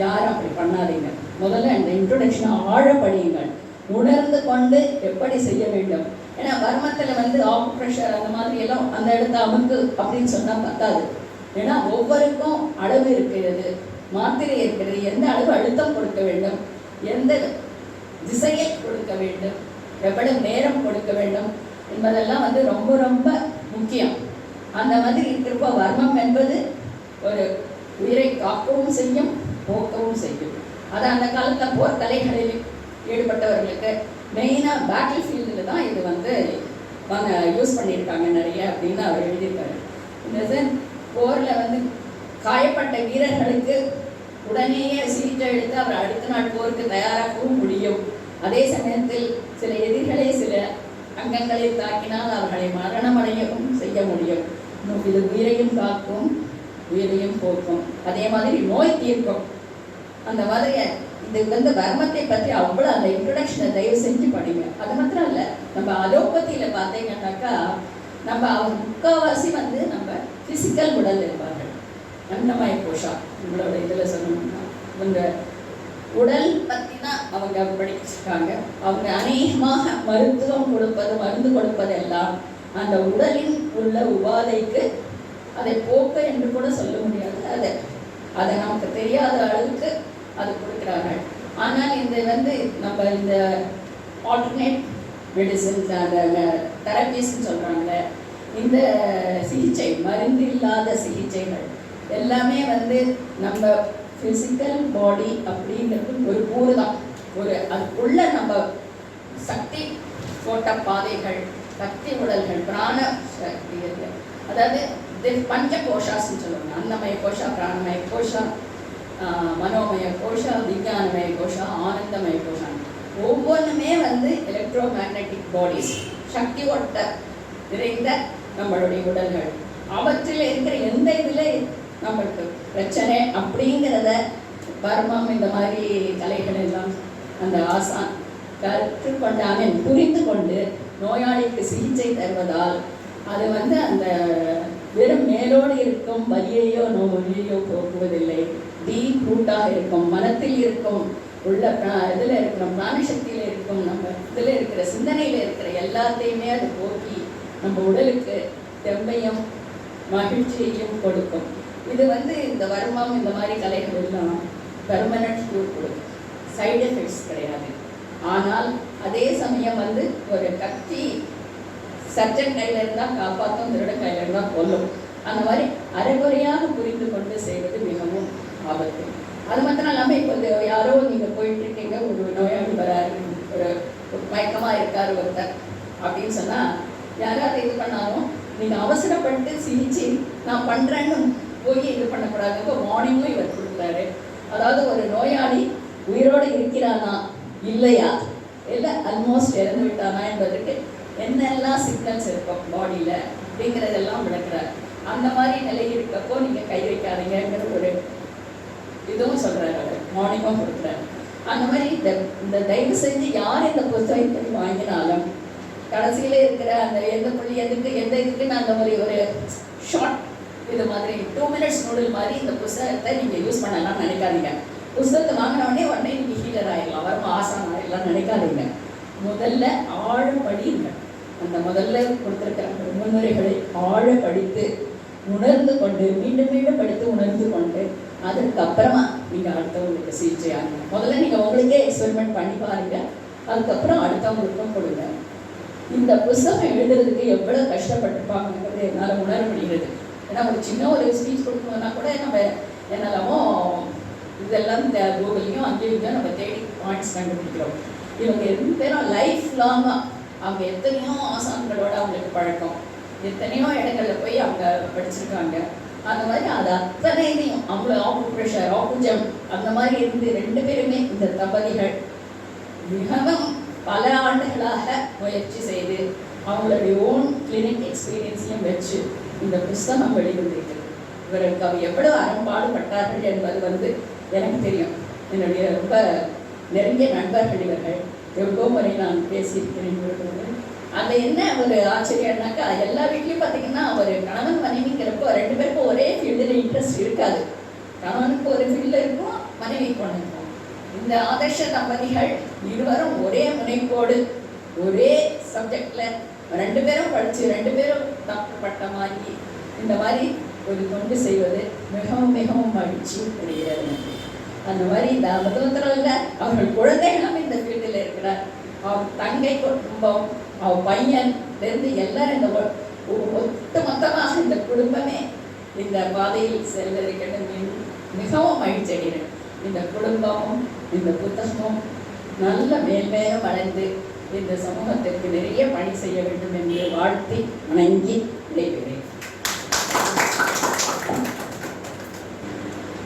[SPEAKER 6] யாரும் அப்படி பண்ணாதீங்க. முதல்ல இந்த இன்ட்ரொடக்ஷனை ஆழ படியுங்கள், உணர்ந்து கொண்டு எப்படி செய்ய வேண்டும். ஏன்னா வர்மத்தில் வந்து ஆக்குப்ரெஷர் அந்த மாதிரி எல்லாம் அந்த இடத்த அமுக்கு அப்படின்னு சொன்னால் பத்தாது. ஏன்னா ஒவ்வொருக்கும் அளவு இருக்கிறது, மாத்திரை இருக்கிறது, எந்த அளவு அழுத்தம் கொடுக்க வேண்டும், எந்த திசையை கொடுக்க வேண்டும், எவ்வளவு நேரம் கொடுக்க வேண்டும் என்பதெல்லாம் வந்து ரொம்ப ரொம்ப முக்கியம். அந்த மாதிரி இருக்கிறப்போ வர்மம் என்பது ஒரு உயிரை காக்கவும் செய்யும், போக்கவும் செய்யும். அது அந்த காலத்தில் போர்க்கலைகளில் ஈடுபட்டவர்களுக்கு மெயினாக பேட்டில் ஃபீல்டில் தான் இது வந்து யூஸ் பண்ணியிருக்காங்க நிறைய அப்படின்னு அவர் எழுதியிருக்காரு. இந்த போரில் வந்து காயப்பட்ட வீரர்களுக்கு உடனேயே சிகிச்சை எடுத்து அவர் அடுத்த நாள் போருக்கு தயாராகவும் முடியும். அதே சமயத்தில் சில எதிரிகளை சில அங்கங்களில் தாக்கினால் அவர்களை மரணமடையவும் செய்ய முடியும். இது உயிரையும் காக்கும், உயிரையும் போக்கும், அதே மாதிரி நோய் தீர்க்கும். அந்த மாதிரி இது வந்து வர்மத்தை பற்றி அவ்வளோ அந்த இன்ட்ரொடக்ஷனை தயவு செஞ்சு படிங்க. அது மாத்திரம் இல்லை, நம்ம அலோபதியில் பார்த்தீங்கன்னாக்கா நம்ம அவங்க முக்கால்வாசி வந்து நம்ம ஃபிசிக்கல் உடல் இருப்பார்கள். அன்னமய கோஷா உங்களோட இதில் சொல்லணும்னா இவங்க உடல் பற்றி தான் அவங்க படிச்சிருக்காங்க. அவங்க அநேகமாக மருத்துவம் கொடுப்பது, மருந்து கொடுப்பதெல்லாம் அந்த உடலின் உள்ள உபாதைக்கு அதை போக்க என்று கூட சொல்ல முடியாது. அதை நமக்கு தெரியாத அளவுக்கு அது கொடுக்குறார்கள். ஆனால் இந்த வந்து நம்ம இந்த ஆல்டர்னேட் மெடிசின்ஸ், அந்த தெரப்பீஸ்ன்னு சொல்கிறாங்களே, இந்த சிகிச்சை, மருந்து இல்லாத சிகிச்சைகள் எல்லாமே வந்து நம்ம ஃபிசிக்கல் பாடி அப்படிங்கிறது ஒரு கூறு தான். ஒரு அதுக்குள்ள நம்ம சக்தி போட்ட பாதைகள் சக்தி உடல்கள், பிராண சக்தி இருக்கு. அதாவது பஞ்ச கோஷாஸ்ன்னு சொல்லுவாங்க. அன்னமய கோஷா, பிராணமய கோஷா, மனோமய கோஷா, விஞ்ஞானமய கோஷா, ஆனந்தமய கோஷா. ஒவ்வொன்றுமே வந்து எலக்ட்ரோ மேக்னெட்டிக் பாடிஸ், சக்தி ஓட்ட நிறைந்த நம்மளுடைய உடல்கள். அவற்றில் இருக்கிற எந்த இதில் நம்மளுக்கு பிரச்சனை அப்படிங்கிறத பர்மம் இந்த மாதிரி கலைகள் எல்லாம் அந்த ஆசான் கற்றுக்கொண்டாங்க, புரிந்து கொண்டு நோயாளிக்கு சிகிச்சை தருவதால் அது வந்து அந்த வெறும் மேலோடு இருக்கும் வலியையோ நோயையோ போக்குவதில்லை. டீப் ரூட்டாக இருக்கும், மனத்தில் இருக்கும், உள்ள இதில் இருக்கிற பிராணசக்தியில் இருக்கும், நம்ம இதில் இருக்கிற சிந்தனையில் இருக்கிற எல்லாத்தையுமே அது போக்கி நம்ம உடலுக்கு தெம்பையும் மகிழ்ச்சியையும் கொடுக்கும். இது வந்து இந்த வர்மம் இந்த மாதிரி கலைகள் எல்லாம் பெர்மனன்ட் க்யூர் கொடுக்கும், சைடு எஃபெக்ட்ஸ் கிடையாது. ஆனால் அதே சமயம் வந்து ஒரு கத்தி சர்ஜன் கையில் இருந்தால் காப்பாற்றும், திருட கையில் இருந்தால் கொல்லும். அந்த மாதிரி அரைகுறையாக புரிந்து கொண்டு செய்வது மிகவும் ஆபத்து. அது மாத்திரம் இல்லாமல் இப்போ யாரோ நீங்கள் போயிட்டு இருக்கீங்க, ஒரு நோயாளி வராரு, ஒரு மயக்கமாக இருக்காரு ஒருத்தர் அப்படின்னு சொன்னால் யாராவது இது பண்ணாலும் நீங்கள் அவசரப்பட்டு சிகிச்சை நான் பண்ணுறேன்னு போய் இது பண்ணக்கூடாது. இப்போ மார்னிங்கும் இவர் கொடுக்குறாரு. அதாவது ஒரு நோயாளி உயிரோடு இருக்கிறானா இல்லையா, இல்லை ஆல்மோஸ்ட் இறந்து விட்டானா என்பதற்கு என்னெல்லாம் சிக்னல்ஸ் இருக்கும் பாடியில் அப்படிங்கிறதெல்லாம் விளக்குறாரு. அந்த மாதிரி நிலை இருக்கப்போ நீங்கள் கை வைக்காதீங்கிற ஒரு இதுவும் சொல்கிறாரு, அவர் மார்னிங்கும் கொடுக்குறாரு. அந்த மாதிரி இந்த தயவு செஞ்சு யார் இந்த புத்தகத்தை வாங்கினாலும் கடைசியில் இருக்கிற அந்த எந்த புள்ளி எதுக்கு எந்த இதுக்குன்னு அந்த மாதிரி ஒரு ஷார்ட் இது மாதிரி 2 minutes நூடில் மாதிரி இந்த புத்தகத்தை நீங்கள் யூஸ் பண்ணலாம்னு நினைக்காதீங்க. புத்தகத்தை வாங்கினோடனே உடனே நீங்கள் ஹீலர் ஆகிடலாம், வரும் ஆசான் ஆகிடலாம் நினைக்காதீங்க. முதல்ல ஆழ படிங்க. அந்த முதல்ல கொடுத்துருக்கிற முன்னுரைகளை ஆழ படித்து உணர்ந்து கொண்டு மீண்டும் மீண்டும் படித்து உணர்ந்து கொண்டு அதுக்கப்புறமா நீங்கள் அடுத்தவங்களுக்கு சிகிச்சை ஆகுங்க. முதல்ல நீங்கள் உங்களுக்கே எக்ஸ்பெரிமெண்ட் பண்ணி பாருங்க, அதுக்கப்புறம் அடுத்தவங்களுக்கும் கொடுங்க. இந்த புத்தகம் எழுதுறதுக்கு எவ்வளோ கஷ்டப்பட்டுருப்பாங்கிறது என்னால் உணர முடிகிறது. ஏன்னா ஒரு சின்ன ஒரு ஸ்பீச் கொடுக்கணும்னா கூட நம்ம என்னெல்லாமோ இதெல்லாம் கூகுள்லையும் அங்கேயும் நம்ம தேடி பாயிண்ட்ஸ் கண்டுபிடிக்கிறோம். இவங்க 2 பேரும் லைஃப் லாங்காக அவங்க எத்தனையோ ஆசான்களோட அவங்களுக்கு பழக்கம், எத்தனையோ இடங்களில் போய் அவங்க படிச்சிருக்காங்க. அந்த மாதிரி அது அத்தனையும் அவங்கள ஆக்குப்ரெஷர் ஆக்குஜம் அந்த மாதிரி இருந்து 2 பேருமே இந்த தம்பதிகள் மிகவும் பல ஆண்டுகளாக முயற்சி செய்து அவங்களுடைய ஓன் கிளினிக் எக்ஸ்பீரியன்ஸையும் வச்சு இந்த புஸ்தகம் வெளிவந்திருக்கு. இவருக்கு அவர் எவ்வளவு அறம்பாடுபட்டார்கள் என்பது வந்து எனக்கு தெரியும். என்னுடைய ரொம்ப நெருங்கிய நண்பர்கள் இவர்கள். எவ்வளோ முறை நான் பேசியிருக்கிறேன். அது என்ன ஒரு ஆச்சரியம்னாக்கா எல்லா வீட்லையும் பார்த்தீங்கன்னா ஒரு கணவன் மனைவிங்கிறப்போ 2 பேருக்கும் ஒரே ஃபீல்டில் இன்ட்ரெஸ்ட் இருக்காது. கணவனுக்கு ஒரு ஃபீல்டில் இருக்கும், மனைவிக்கு ஒன்று இருக்கும். இந்த ஆதர்ஷ தம்பதிகள் இருவரும் ஒரே முனைப்போடு ஒரே சப்ஜெக்டில் 2 பேரும் படித்து 2 பேரும் டாக்டர் பட்டம் வாங்கி இந்த மாதிரி ஒரு தொண்டு செய்வது மிகவும் மிகவும் மகிழ்ச்சி அடைகிறது. அந்த மாதிரி இந்த மதத்தில அவர்கள் குழந்தைகளும் இந்த ஃபீல்டில் இருக்கிறார். அவர் தங்கை குடும்பம், அவர் பையன்லேருந்து எல்லாரும் இந்த ஒட்டு மொத்தமாக இந்த குடும்பமே இந்த பாதையில் செல்வதற்கு மிகவும் மகிழ்ச்சி அடைகிறேன். இந்த குடும்பமும் இந்த புத்தகமும் நல்ல மேல்மேலும் வளர்ந்து இந்த சமூகத்திற்கு நிறைய பணி செய்ய வேண்டும் என்று வாழ்த்தி வணங்கி விடைபெறுகிறேன்.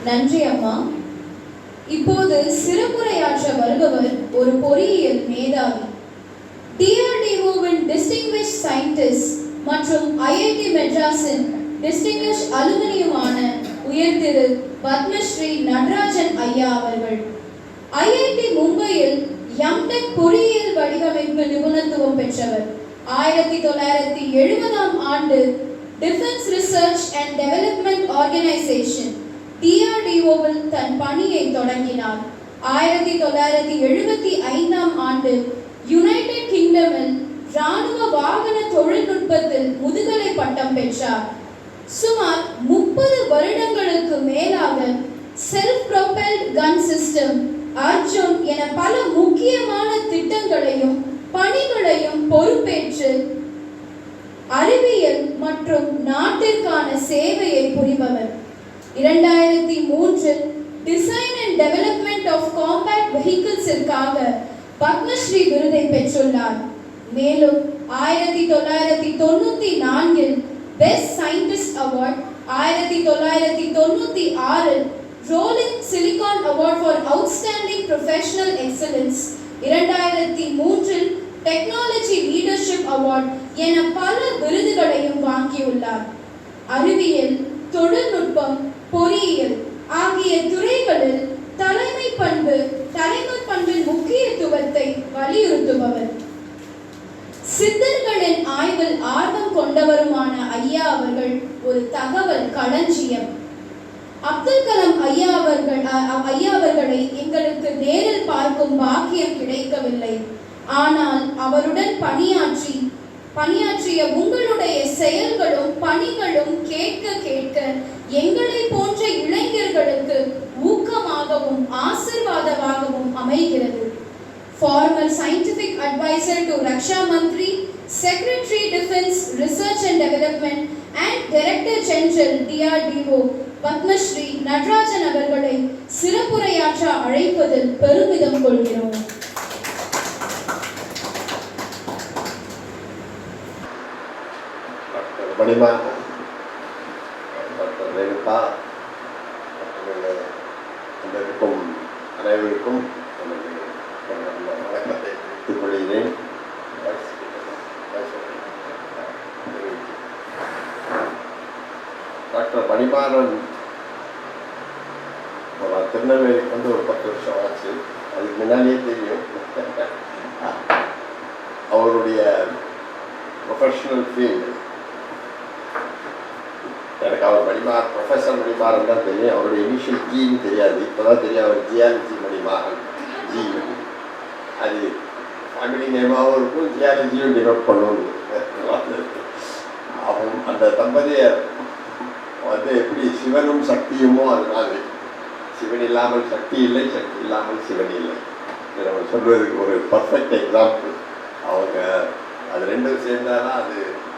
[SPEAKER 2] நன்றி அம்மா. இப்போது சிறப்புரையாற்ற வருபவர் ஒரு பொறியியல் மேதாவி, DRDOவின் டிஸ்டிங்விஷ்ட் சயின்டிஸ்ட் மற்றும் IIT மெட்ராஸின் டிஸ்டிங்விஷ்ட் அலுமினியமான உயர் திரு பத்மஸ்ரீ நடராஜன் ஐயா அவர்கள். IIT மும்பையில் எம்டெக் பொறியியல் வடிவமைப்பு நிபுணத்துவம் பெற்றவர். 1970ஆம் ஆண்டு defence research and development organisation DRDOவில் தன் பணியை தொடங்கினார். 1975ஆம் ஆண்டு யுனைடெட் கிங்டமில் இராணுவ வாகன தொழில்நுட்பத்தில் முதுகலை பட்டம் பெற்றார். சுமார் 30 வருடங்களுக்கு மேலாக செல்ஃப் ப்ரொபெல்ட் கன் சிஸ்டம், அர்ஜுன் என பல முக்கியமான திட்டங்களையும் பணிகளையும் பொறுப்பேற்று அறிவியல் மற்றும் நாட்டிற்கான சேவையை புரிபவர். 2003இல் design and development of compact வெஹிக்கிள்ஸிற்காக பத்மஸ்ரீ விருதை பெற்றுள்ளார். மேலும் 1994 best scientist award, 1996 rolling silicon award for outstanding professional excellence, 2003 technology leadership award என பல விருதுகளையும் வாங்கியுள்ளார். அறிவியல், தொழில்நுட்பம், பொறியியல் ஆகிய துறைகளில் தலைமை பண்பின் முக்கியத்துவத்தை வலியுறுத்துபவர். சித்தர்களின் ஆய்வில் ஆர்வம் கொண்டவருமான ஐயா அவர்கள் ஒரு தகவல் களஞ்சியம். அப்துல் கலாம் ஐயா அவர்களை எங்களுக்கு நேரில் பார்க்கும் பாக்கியம் கிடைக்கவில்லை. ஆனால் அவருடன் பணியாற்றிய உங்களுடைய செயல்களும் பணிகளும் கேட்க கேட்க எங்களை போன்ற இளைஞர்களுக்கு ஊக்கமாகவும் ஆசீர்வாதமாகவும் அமைகிறது. Former scientific advisor to Raksha Mantri, Secretary Defense Research and Development and Director General DRDO Padmashri Natarajan அவர்களை சிறப்புரையாற்ற அழைப்பதில் பெருமிதம் கொள்கிறோம்.
[SPEAKER 7] மணிமாறன், டாக்டர் ரேணுகா, அனைவருக்கும் எனது வணக்கத்தை தெரிவித்துக் கொள்கிறேன். டாக்டர் மணிமாறன் திருநெல்வேலிக்கு வந்து ஒரு 10 வருஷம் ஆச்சு. அதுக்கு முன்னாடியே தெரியும். அவருடைய ப்ரொஃபஷனல் ஃபீல்டு எனக்கு அவர் ப்ரொஃபஸர் மணிமாறன் தான் தெரியும். அவருடைய இனிஷியல் ஜின்னு தெரியாது. இப்போ தான் தெரியும் அவர் ஜியாலஜி மணிமாறன் ஜி. அது ஃபேமிலி நேமாகவும் இருக்கும், ஜியாலஜியும் டினோட் பண்ணணும். அவன் அந்த தம்பதியர் வந்து எப்படி சிவனும் சக்தியுமோ அதனால சிவன் இல்லாமல் சக்தி இல்லை, சக்தி இல்லாமல் சிவன் இல்லை. இதை நம்ம சொல்வதற்கு ஒரு பர்ஃபெக்ட் எக்ஸாம்பிள். அவங்க அது ரெண்டும் சேர்ந்தாலும் அது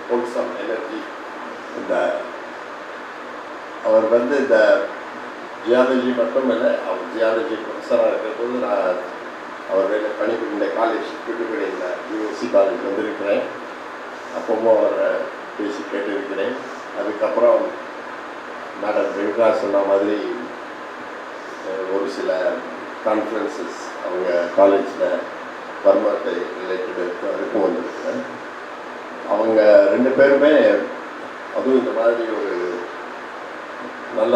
[SPEAKER 7] ஹோல்சம் எனர்ஜி. இந்த அவர் வந்து இந்த ஜியாலஜி மட்டும் இல்லை, அவர் ஜியாலஜி ப்ரொஃபஸராக இருக்கிறபோது நான் அவர் வேலை பணிபுரிந்த காலேஜ் தூத்துக்குடி இந்த யூனிவர்சிட்டி காலேஜ் வந்திருக்கிறேன். அப்பவும் அவரை பேசி கேட்டிருக்கிறேன். அதுக்கப்புறம் மேடம் ரேணுகா சொன்ன மாதிரி ஒரு சில கான்ஃபரன்சஸ் அவங்க காலேஜில் வர்மாத்தை ரிலேட்டடு அதுக்கும் வந்திருக்கிறேன். அவங்க 2 பேருமே அதுவும் இந்த மாதிரி ஒரு நல்ல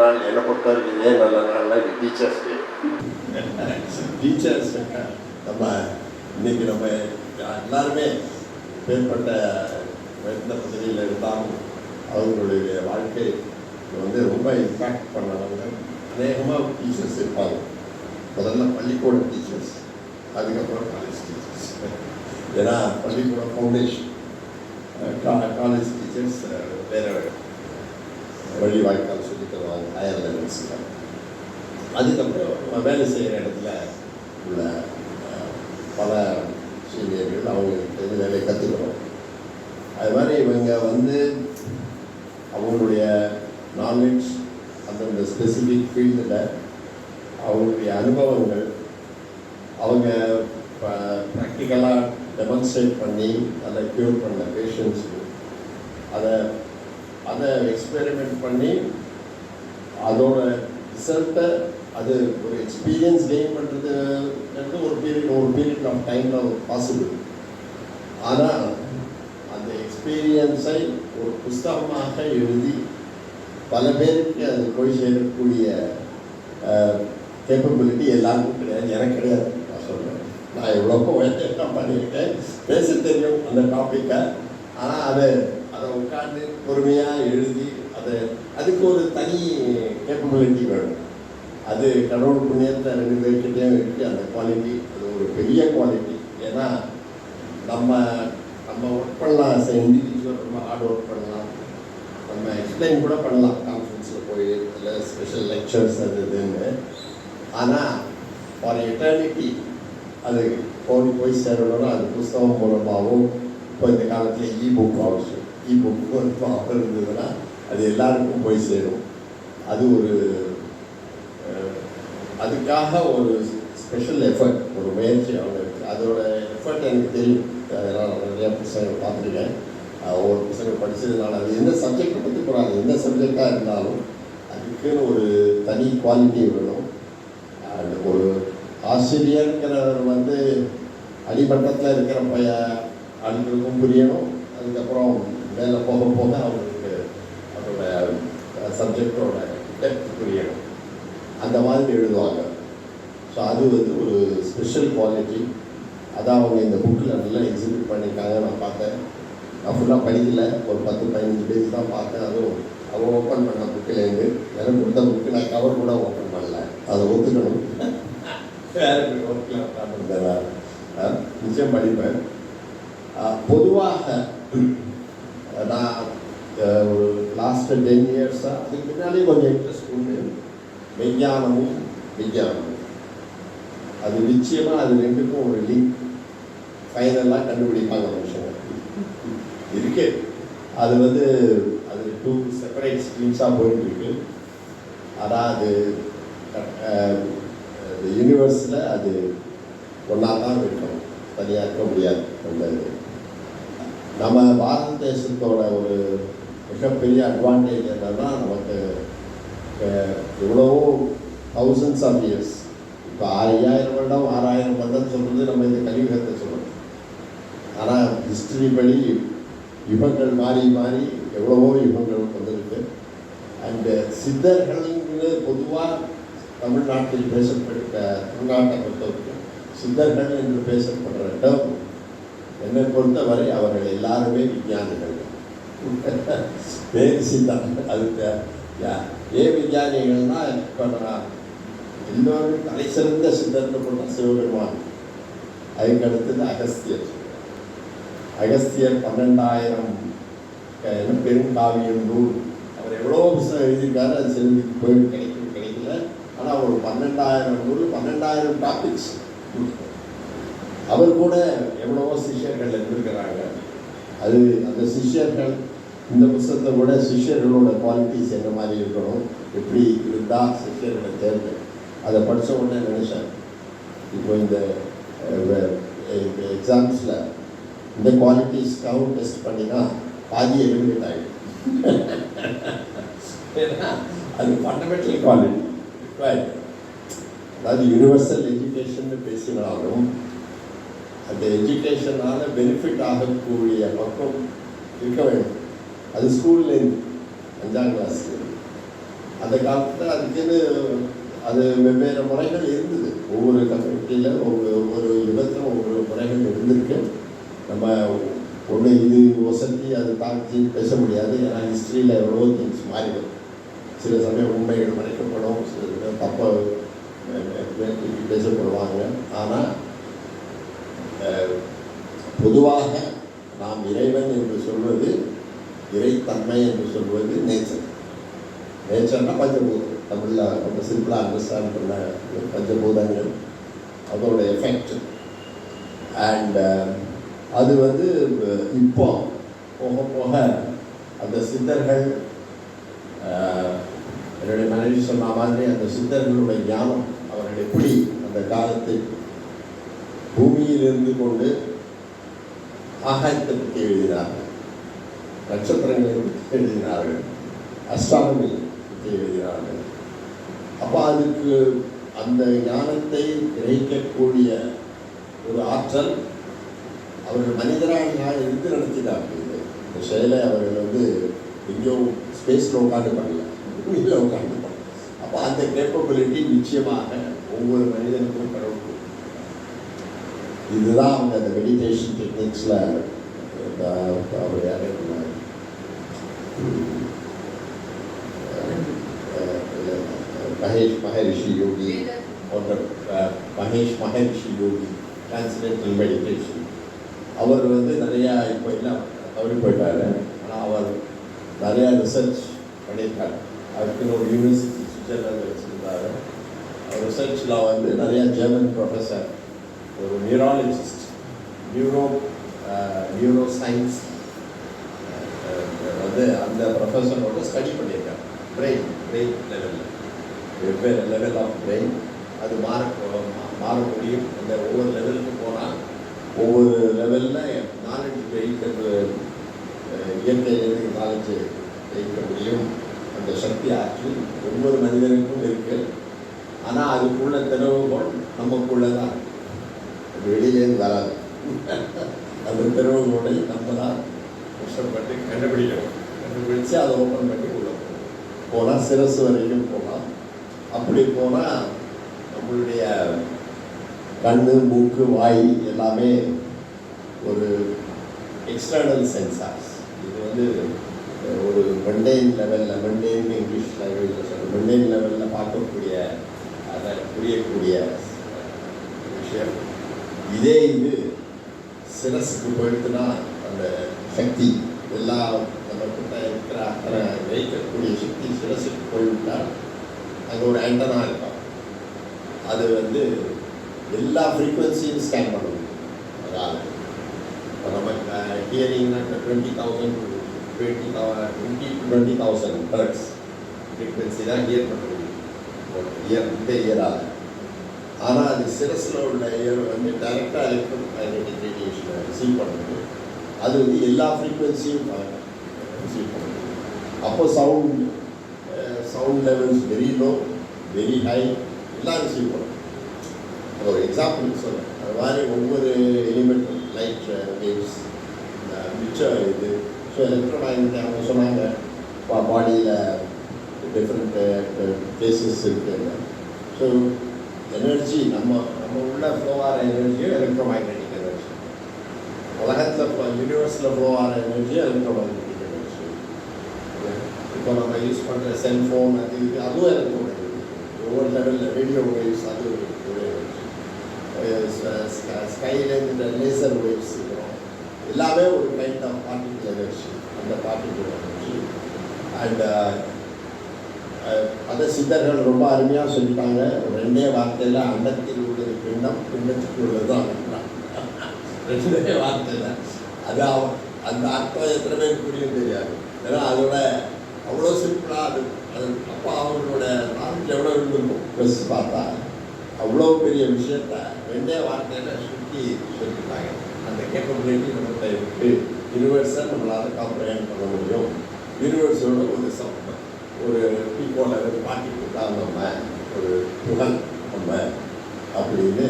[SPEAKER 7] நாள் என்னை பொறுத்தவரைக்கும் இதே நல்ல நாள்னா இது டீச்சர்ஸ் டே. டீச்சர்ஸ் நம்ம இன்னைக்கு நம்ம எல்லாருமே மேற்பட்ட எந்த பகுதியில் இருந்தாலும் அவங்களுடைய வாழ்க்கை வந்து ரொம்ப இம்பேக்ட் பண்ணவங்க அநேகமாக டீச்சர்ஸ் இருப்பாங்க. முதல்ல பள்ளிக்கூட டீச்சர்ஸ், அதுக்கப்புறம் காலேஜ் டீச்சர்ஸ். ஏன்னா பள்ளிக்கூட ஃபவுண்டேஷன், காலேஜ் டீச்சர்ஸ் வேறு வழி வாய்க்கால் சொல்லி தருவாங்க ஹையர் லெவல்ஸில். அதுக்கப்புறம் வேலை செய்கிற இடத்துல உள்ள பல சீனியர்கள் அவங்களுக்கு வேலையை கற்றுக்கிறோம். அது மாதிரி இவங்க வந்து அவங்களுடைய நாலேஜ் அந்தந்த ஸ்பெசிஃபிக் ஃபீல்டில் அவங்களுடைய அனுபவங்கள் அவங்க ப்ராக்டிக்கலாக டெமான்ஸ்ட்ரேட் பண்ணி அதை க்யூர் பண்ண பேஷண்ட்ஸுக்கு அதை எக்ஸ்பெரிமெண்ட் பண்ணி அதோட ரிசல்ட்டை அது ஒரு எக்ஸ்பீரியன்ஸ் கெயின் பண்ணுறது ஒரு பீரியட் ஆஃப் டைமில் பாசிபிள். ஆனால் அந்த எக்ஸ்பீரியன்ஸை ஒரு புஸ்தகமாக எழுதி பல பேருக்கு அது போய் சேரக்கூடிய கேப்பபிலிட்டி எல்லாருக்கும் கிடையாது. எனக்கு கிடையாது. நான் சொல்கிறேன், நான் எவ்வளோ என்ன பண்ணியிருக்கேன், பேச தெரியும் அந்த டாப்பிக்கை. ஆனால் அதை உட்காந்து பொறுமையாக எழுதி அதுக்கு ஒரு தனி கேப்பபிலிட்டி வேணும். அது கடவுள் புண்ணியத்தை 2 பேர்கிட்டையும் இருக்குது. அந்த குவாலிட்டி அது ஒரு பெரிய குவாலிட்டி. ஏன்னா நம்ம ஒர்க் பண்ணலாம், இண்டிவிஜுவல் ரொம்ப ஹார்ட் ஒர்க் பண்ணலாம், நம்ம எக்ஸ்பிளைன் கூட பண்ணலாம் கான்ஃபரன்ஸில் போய் இல்லை ஸ்பெஷல் லெக்சர்ஸ் அது இதுன்னு. ஆனால் ஃபார் எட்டர்னிட்டி அது போய் சேரணும்னா அது புஸ்தகம் மூலமாகவும் இப்போ இந்த காலத்தில் இபுக் அவசியம். இபுக்கு ஒரு இருந்ததுன்னா அது எல்லாருக்கும் போய் சேரும். அது ஒரு அதுக்காக ஒரு ஸ்பெஷல் எஃபர்ட், ஒரு முயற்சி அவங்க இருக்குது. அதோட எஃபர்ட் எனக்கு தெரியும். அதெல்லாம் நிறையா புத்தகங்கள் பார்த்துருக்கேன். ஒவ்வொரு புத்தகம் படித்ததுனால அது எந்த சப்ஜெக்டை பற்றி போகிறாங்க, எந்த சப்ஜெக்டாக இருந்தாலும் அதுக்குன்னு ஒரு தனி குவாலிட்டி வேணும். அண்ட் ஒரு ஆசிரியருங்கிறவர் வந்து அடிமட்டத்தில் இருக்கிற ஆட்களுக்கும் புரியணும். அதுக்கப்புறம் மேலே போக போக அவங்களுக்கு அதோட சப்ஜெக்டோட டெப்த் புரியணும். அந்த மாதிரி எழுதுவாங்க. ஸோ அது வந்து ஒரு ஸ்பெஷல் குவாலிட்டி. அதான் அவங்க இந்த புக்கில் நல்லா எக்ஸிபிட் பண்ணியிருக்காங்க. நான் பார்த்தேன். நான் ஃபுல்லாக படிக்கல, ஒரு 10-15 பேஜ் தான் பார்த்தேன். அதுவும் அவங்க ஓப்பன் பண்ண புக்கிலேருந்து எனக்கு கொடுத்த புக்கு நான் கவர் கூட ஓப்பன் பண்ணல, அதை ஒத்துக்கணும். வேறு ஒர்க்கில் உட்காந்துருந்தேன். நிச்சயம் படிப்பேன். பொதுவாக நான் ஒரு லாஸ்ட்டு 10 இயர்ஸாக அதுக்கு முன்னாலே கொஞ்சம் இன்ட்ரெஸ்ட் உண்டு. விஞ்ஞானமும் விஞ்ஞானமும் அது நிச்சயமாக அது ரெண்டுக்கும் ஒரு லிங்க் ஃபைனலாக கண்டுபிடிப்பாங்க மனுஷங்க இருக்கு. அது வந்து அது 2 செப்பரேட் ஸ்ட்ரீம்ஸாக போயிட்டுருக்கு. ஆனால் அது யூனிவர்ஸில் அது ஒன்றா தான் இருக்கணும், தனியாக இருக்க முடியாது. அந்த நம்ம பாரத தேசத்தோட ஒரு மிகப்பெரிய அட்வான்டேஜ் என்னன்னா, நமக்கு எவ்வளவோ தௌசண்ட்ஸ் ஆஃப் இயர்ஸ், இப்போ 5000 வருடம் 6000 வருடம் சொல்கிறது நம்ம இந்த கலியுகத்தை சொல்லணும். ஆனால் ஹிஸ்டரி படி யுகங்கள் மாறி மாறி எவ்வளவோ யுகங்கள் வந்திருக்கு. அண்டு சித்தர்கள்னு பொதுவாக தமிழ்நாட்டில் பேசப்பட்ட, தமிழ்நாட்டை பொறுத்தவரைக்கும் சித்தர்கள் என்று பேசப்படுற இடம் என்னை பொறுத்தவரை அவர்கள் எல்லாருமே விஞ்ஞானிகள். வேறு சித்தர்கள் அது ஏன் விஞ்ஞானிகள்னா, இப்போ நான் எல்லோரும் தலை சிறந்த சித்தர்னு கொண்ட சிவபெருமான், அதுக்கு அடுத்தது அகஸ்தியர். அகஸ்தியர் 12,000 பெருங்காவியம் நூல், அவர் எவ்வளோ புத்தகம் எழுதியிருக்காரு. அது செல்விக்கு போய் கிடைக்கல. ஆனால் ஒரு 12,000 நூல், 12,000 டாபிக்ஸ். அவர் கூட எவ்வளவோ சிஷ்யர்கள் இருந்திருக்கிறாங்க. அது அந்த சிஷ்யர்கள் இந்த புத்தகத்தை கூட சிஷ்யர்களோட குவாலிட்டிஸ் என்ன மாதிரி இருக்கணும், எப்படி இருந்தால் சிஷ்யர்களை தேர்ந்து அதை படித்த உடனே நினச்சேன், இப்போ இந்த எக்ஸாம்ஸில் இந்த குவாலிட்டிஸ்க்காகவும் டெஸ்ட் பண்ணினா பாதி எலிமினேட் ஆகிடும். ஏன்னா அது ஃபண்டமெண்டல் குவாலிட்டி. அதாவது யூனிவர்சல் எஜுகேஷன் பேசினாலும் அந்த எஜுகேஷனால் பெனிஃபிட் ஆகக்கூடிய பக்கம் இருக்க வேண்டும். அது ஸ்கூல்லேருந்து 5ஆம் கிளாஸ்லேருந்து அந்த காலத்தில் அதுக்குன்னு அது வெவ்வேறு முறைகள் இருந்தது. ஒவ்வொரு கம்யூனிட்டியில் ஒவ்வொரு யுகத்தில் ஒவ்வொரு முறைகள் இருந்திருக்கு. நம்ம ஒன்று இது வசதி அது தாக்கி பேச முடியாது. ஏன்னா ஹிஸ்ட்ரியில் எவ்வளோ திங்ஸ் மாறிடும். சில சமயம் உண்மைகள் மறைக்கப்படும், சில சமயம் தப்பாக பேசப்படுவாங்க. ஆனால் பொதுவாக நாம் இறைவன் என்று சொல்வது, இறைத்தன்மை என்று சொல்வது நேச்சர். நேச்சர்னா பஞ்சபூதம். தமிழில் ரொம்ப சிம்பிளாக அண்டர்ஸ்டாண்ட் பண்ண பஞ்சபூதங்கள், அதோட எஃபெக்ட். அண்ட் அது வந்து இப்போ போக போக அந்த சித்தர்கள், என்னுடைய மனைவி சொன்ன மாதிரி அந்த சித்தர்களுடைய ஞானம், அவர்கள் எப்படி அந்த காலத்தில் பூமியில் இருந்து கொண்டு ஆகாயத்தை பற்றி எழுதினார்கள், நட்சத்திரங்களை பற்றி எழுதினார்கள், அஸ்ட்ரானமி பற்றி எழுதினார்கள். அப்போ அதுக்கு அந்த ஞானத்தை கிரகிக்கக்கூடிய ஒரு ஆற்றல் அவர்கள் மனிதராக இருந்து நடத்தினார்கள். இந்த செயலை அவர்கள் வந்து எங்கேயோ ஸ்பேஸில் உட்காந்து பண்ணல, பூமியில் உட்காந்து பண்ணல. அப்போ அந்த கேப்பபிலிட்டி நிச்சயமாக ஒவ்வொரு மனிதனுக்கும் கடவுள். இதுதான் அவங்க அந்த மெடிடேஷன் டெக்னிக்ஸில் அவர் யாரே மகரிஷி யோகி போன்ற மகரிஷி யோகி டிரான்ஸ்லேட்டல் மெடிடேஷன். அவர் வந்து நிறையா இப்போ எல்லாம் தவறி போயிட்டார். ஆனால் அவர் நிறையா ரிசர்ச் பண்ணியிருக்காரு. அதுக்குன்னு ஒரு யூனிவர்சிட்டி சுவிட்சர்லாந்து வச்சுருந்தாரு. அவர் ரிசர்ச்சில் வந்து நிறையா ஜெர்மன் ப்ரொஃபஸர், ஒரு நியூராலஜிஸ்ட், நியூரோ சயின்ஸ் வந்து அந்த ப்ரொஃபஸரோட ஸ்டடி பண்ணியிருக்காரு. பிரெயின் லெவலில் வெவ்வேறு லெவல் ஆஃப் பிரெயின் அது மாற முடியும். அந்த ஒவ்வொரு லெவலுக்கு போனால் ஒவ்வொரு லெவலில் நாலேஜ் கிரகிக்கிறது, இயற்கையிலிருந்து நாலேஜ் கிரகிக்க முடியும். அந்த சக்தி ஆற்றல் ஒவ்வொரு மனிதனுக்கும் இருக்கு. ஆனால் அதுக்குள்ள திறவுகோள் நமக்குள்ளே தான், வெளியிலேருந்து வராது. அந்த திறவுகோளை நம்ம தான் கஷ்டப்பட்டு கண்டுபிடிக்கணும். கண்டுபிடிச்சு அதை ஓப்பன் பண்ணி உள்ள போனால் சிரசு வரைக்கும் போகலாம். அப்படி போனால் நம்மளுடைய கண்ணு, மூக்கு, வாய் எல்லாமே ஒரு எக்ஸ்டர்னல் சென்சார்ஸ். இது வந்து ஒரு மெண்டெயின் லெவலில், மெண்டெயின் இங்கிலீஷ் லாங்குவேஜில் சொல்ல, மெண்டெயின் லெவலில் பார்க்கக்கூடிய, அதை புரியக்கூடிய விஷயம். இதே இது சிரஸுக்கு போயிட்டுனா அந்த சக்தி எல்லாம் நம்மக்கிட்ட இருக்கிற அத்தனை வைக்கக்கூடிய சக்தி சிரஸுக்கு போய்விட்டால் அங்கே ஒரு ஆண்டனா இருக்கும். அது வந்து எல்லா ஃப்ரீக்வன்சியும் ஸ்கேன் பண்ண முடியும். அதாவது இப்போ நம்ம ஹியரிங்னா 20,000 to 20,000 ஹெர்ட்ஸ் ஃப்ரீக்வன்சி தான் ஹியர் பண்ண முடியும் இந்த இயரால். ஆனால் அது சிரஸில் உள்ள இயர் வந்து டைரெக்டாக எலக்ட்ரோ மேக்னெட்டிக் ரேடியேஷனை ரிசீவ் பண்ணுறது. அது வந்து எல்லா ஃப்ரீக்வன்சியும் ரிசீவ் பண்ணுது. அப்போ sound levels very low, very high எல்லாம் ரிசீவ் பண்ணும். அது ஒரு எக்ஸாம்பிள் சொல்கிறேன். அது மாதிரி ஒவ்வொரு எலிமெண்ட்டும் லைட் வேவ்ஸ், மிச்சம் இது. ஸோ எலக்ட்ரோ மேக்னெட்டிக் அவங்க சொன்னாங்க பாடியில் டிஃப்ரெண்ட் கேசஸ் இருக்குங்க. ஸோ எனர்ஜி நம்ம உள்ள ஃப்ளோ ஆகிற எனர்ஜியும் எலக்ட்ரோ மேக்னெட்டிக் எனர்ஜி. உலகத்தில் யூனிவர்ஸில் ஃப்ளோ ஆகிற எனர்ஜியும் எலக்ட்ரோ மேக்னெட்டிக் எனர்ஜி. இப்போ நம்ம யூஸ் பண்ணுற செல்ஃபோன் அது இது அதுவும் எலக்ட்ரோ மேக்னெட்டிக். ஒவ்வொரு லெவலில் ரேடியோ வேவ்ஸ் அது ஒரு எனர்ஜி. ஸ்கைலேருந்து லேசர் வேவ்ஸ் இருக்கிறோம். எல்லாமே ஒரு கைண்ட் ஆஃப் பார்ட்டிகல் எனர்ஜி. அந்த பார்ட்டிகல் எனர்ஜி அண்ட் அதை சித்தர்கள் ரொம்ப அருமையாக சொல்லிட்டாங்க. ரெண்டே வார்த்தையில் அண்டத்தில் உள்ளது பிண்டம், பிண்டத்துக்கு உள்ளது அண்டம். ரெண்டே வார்த்தையில் அது அந்த அர்த்தம் எத்தனை பேருக்கு புரியும் தெரியாது. ஏன்னா அதோட அவ்வளோ சிம்பிளாக அது அப்போ அவங்களோட நாட்டில் எவ்வளோ இருந்திருக்கும் யோசிச்சு பார்த்தா அவ்வளோ பெரிய விஷயத்த ரெண்டே வார்த்தையில் சுற்றி சொல்லிட்டாங்க. அந்த கேப்பபிலிட்டி நம்மகிட்ட இருக்குது. யூனிவர்ஸை நம்மளால் காம்ப்ரஹெண்ட் பண்ண முடியும். யூனிவர்ஸோட ஒரு பீப்போல பாட்டி கொடுத்தா நம்ம ஒரு புகழ் நம்ம அப்படின்னு.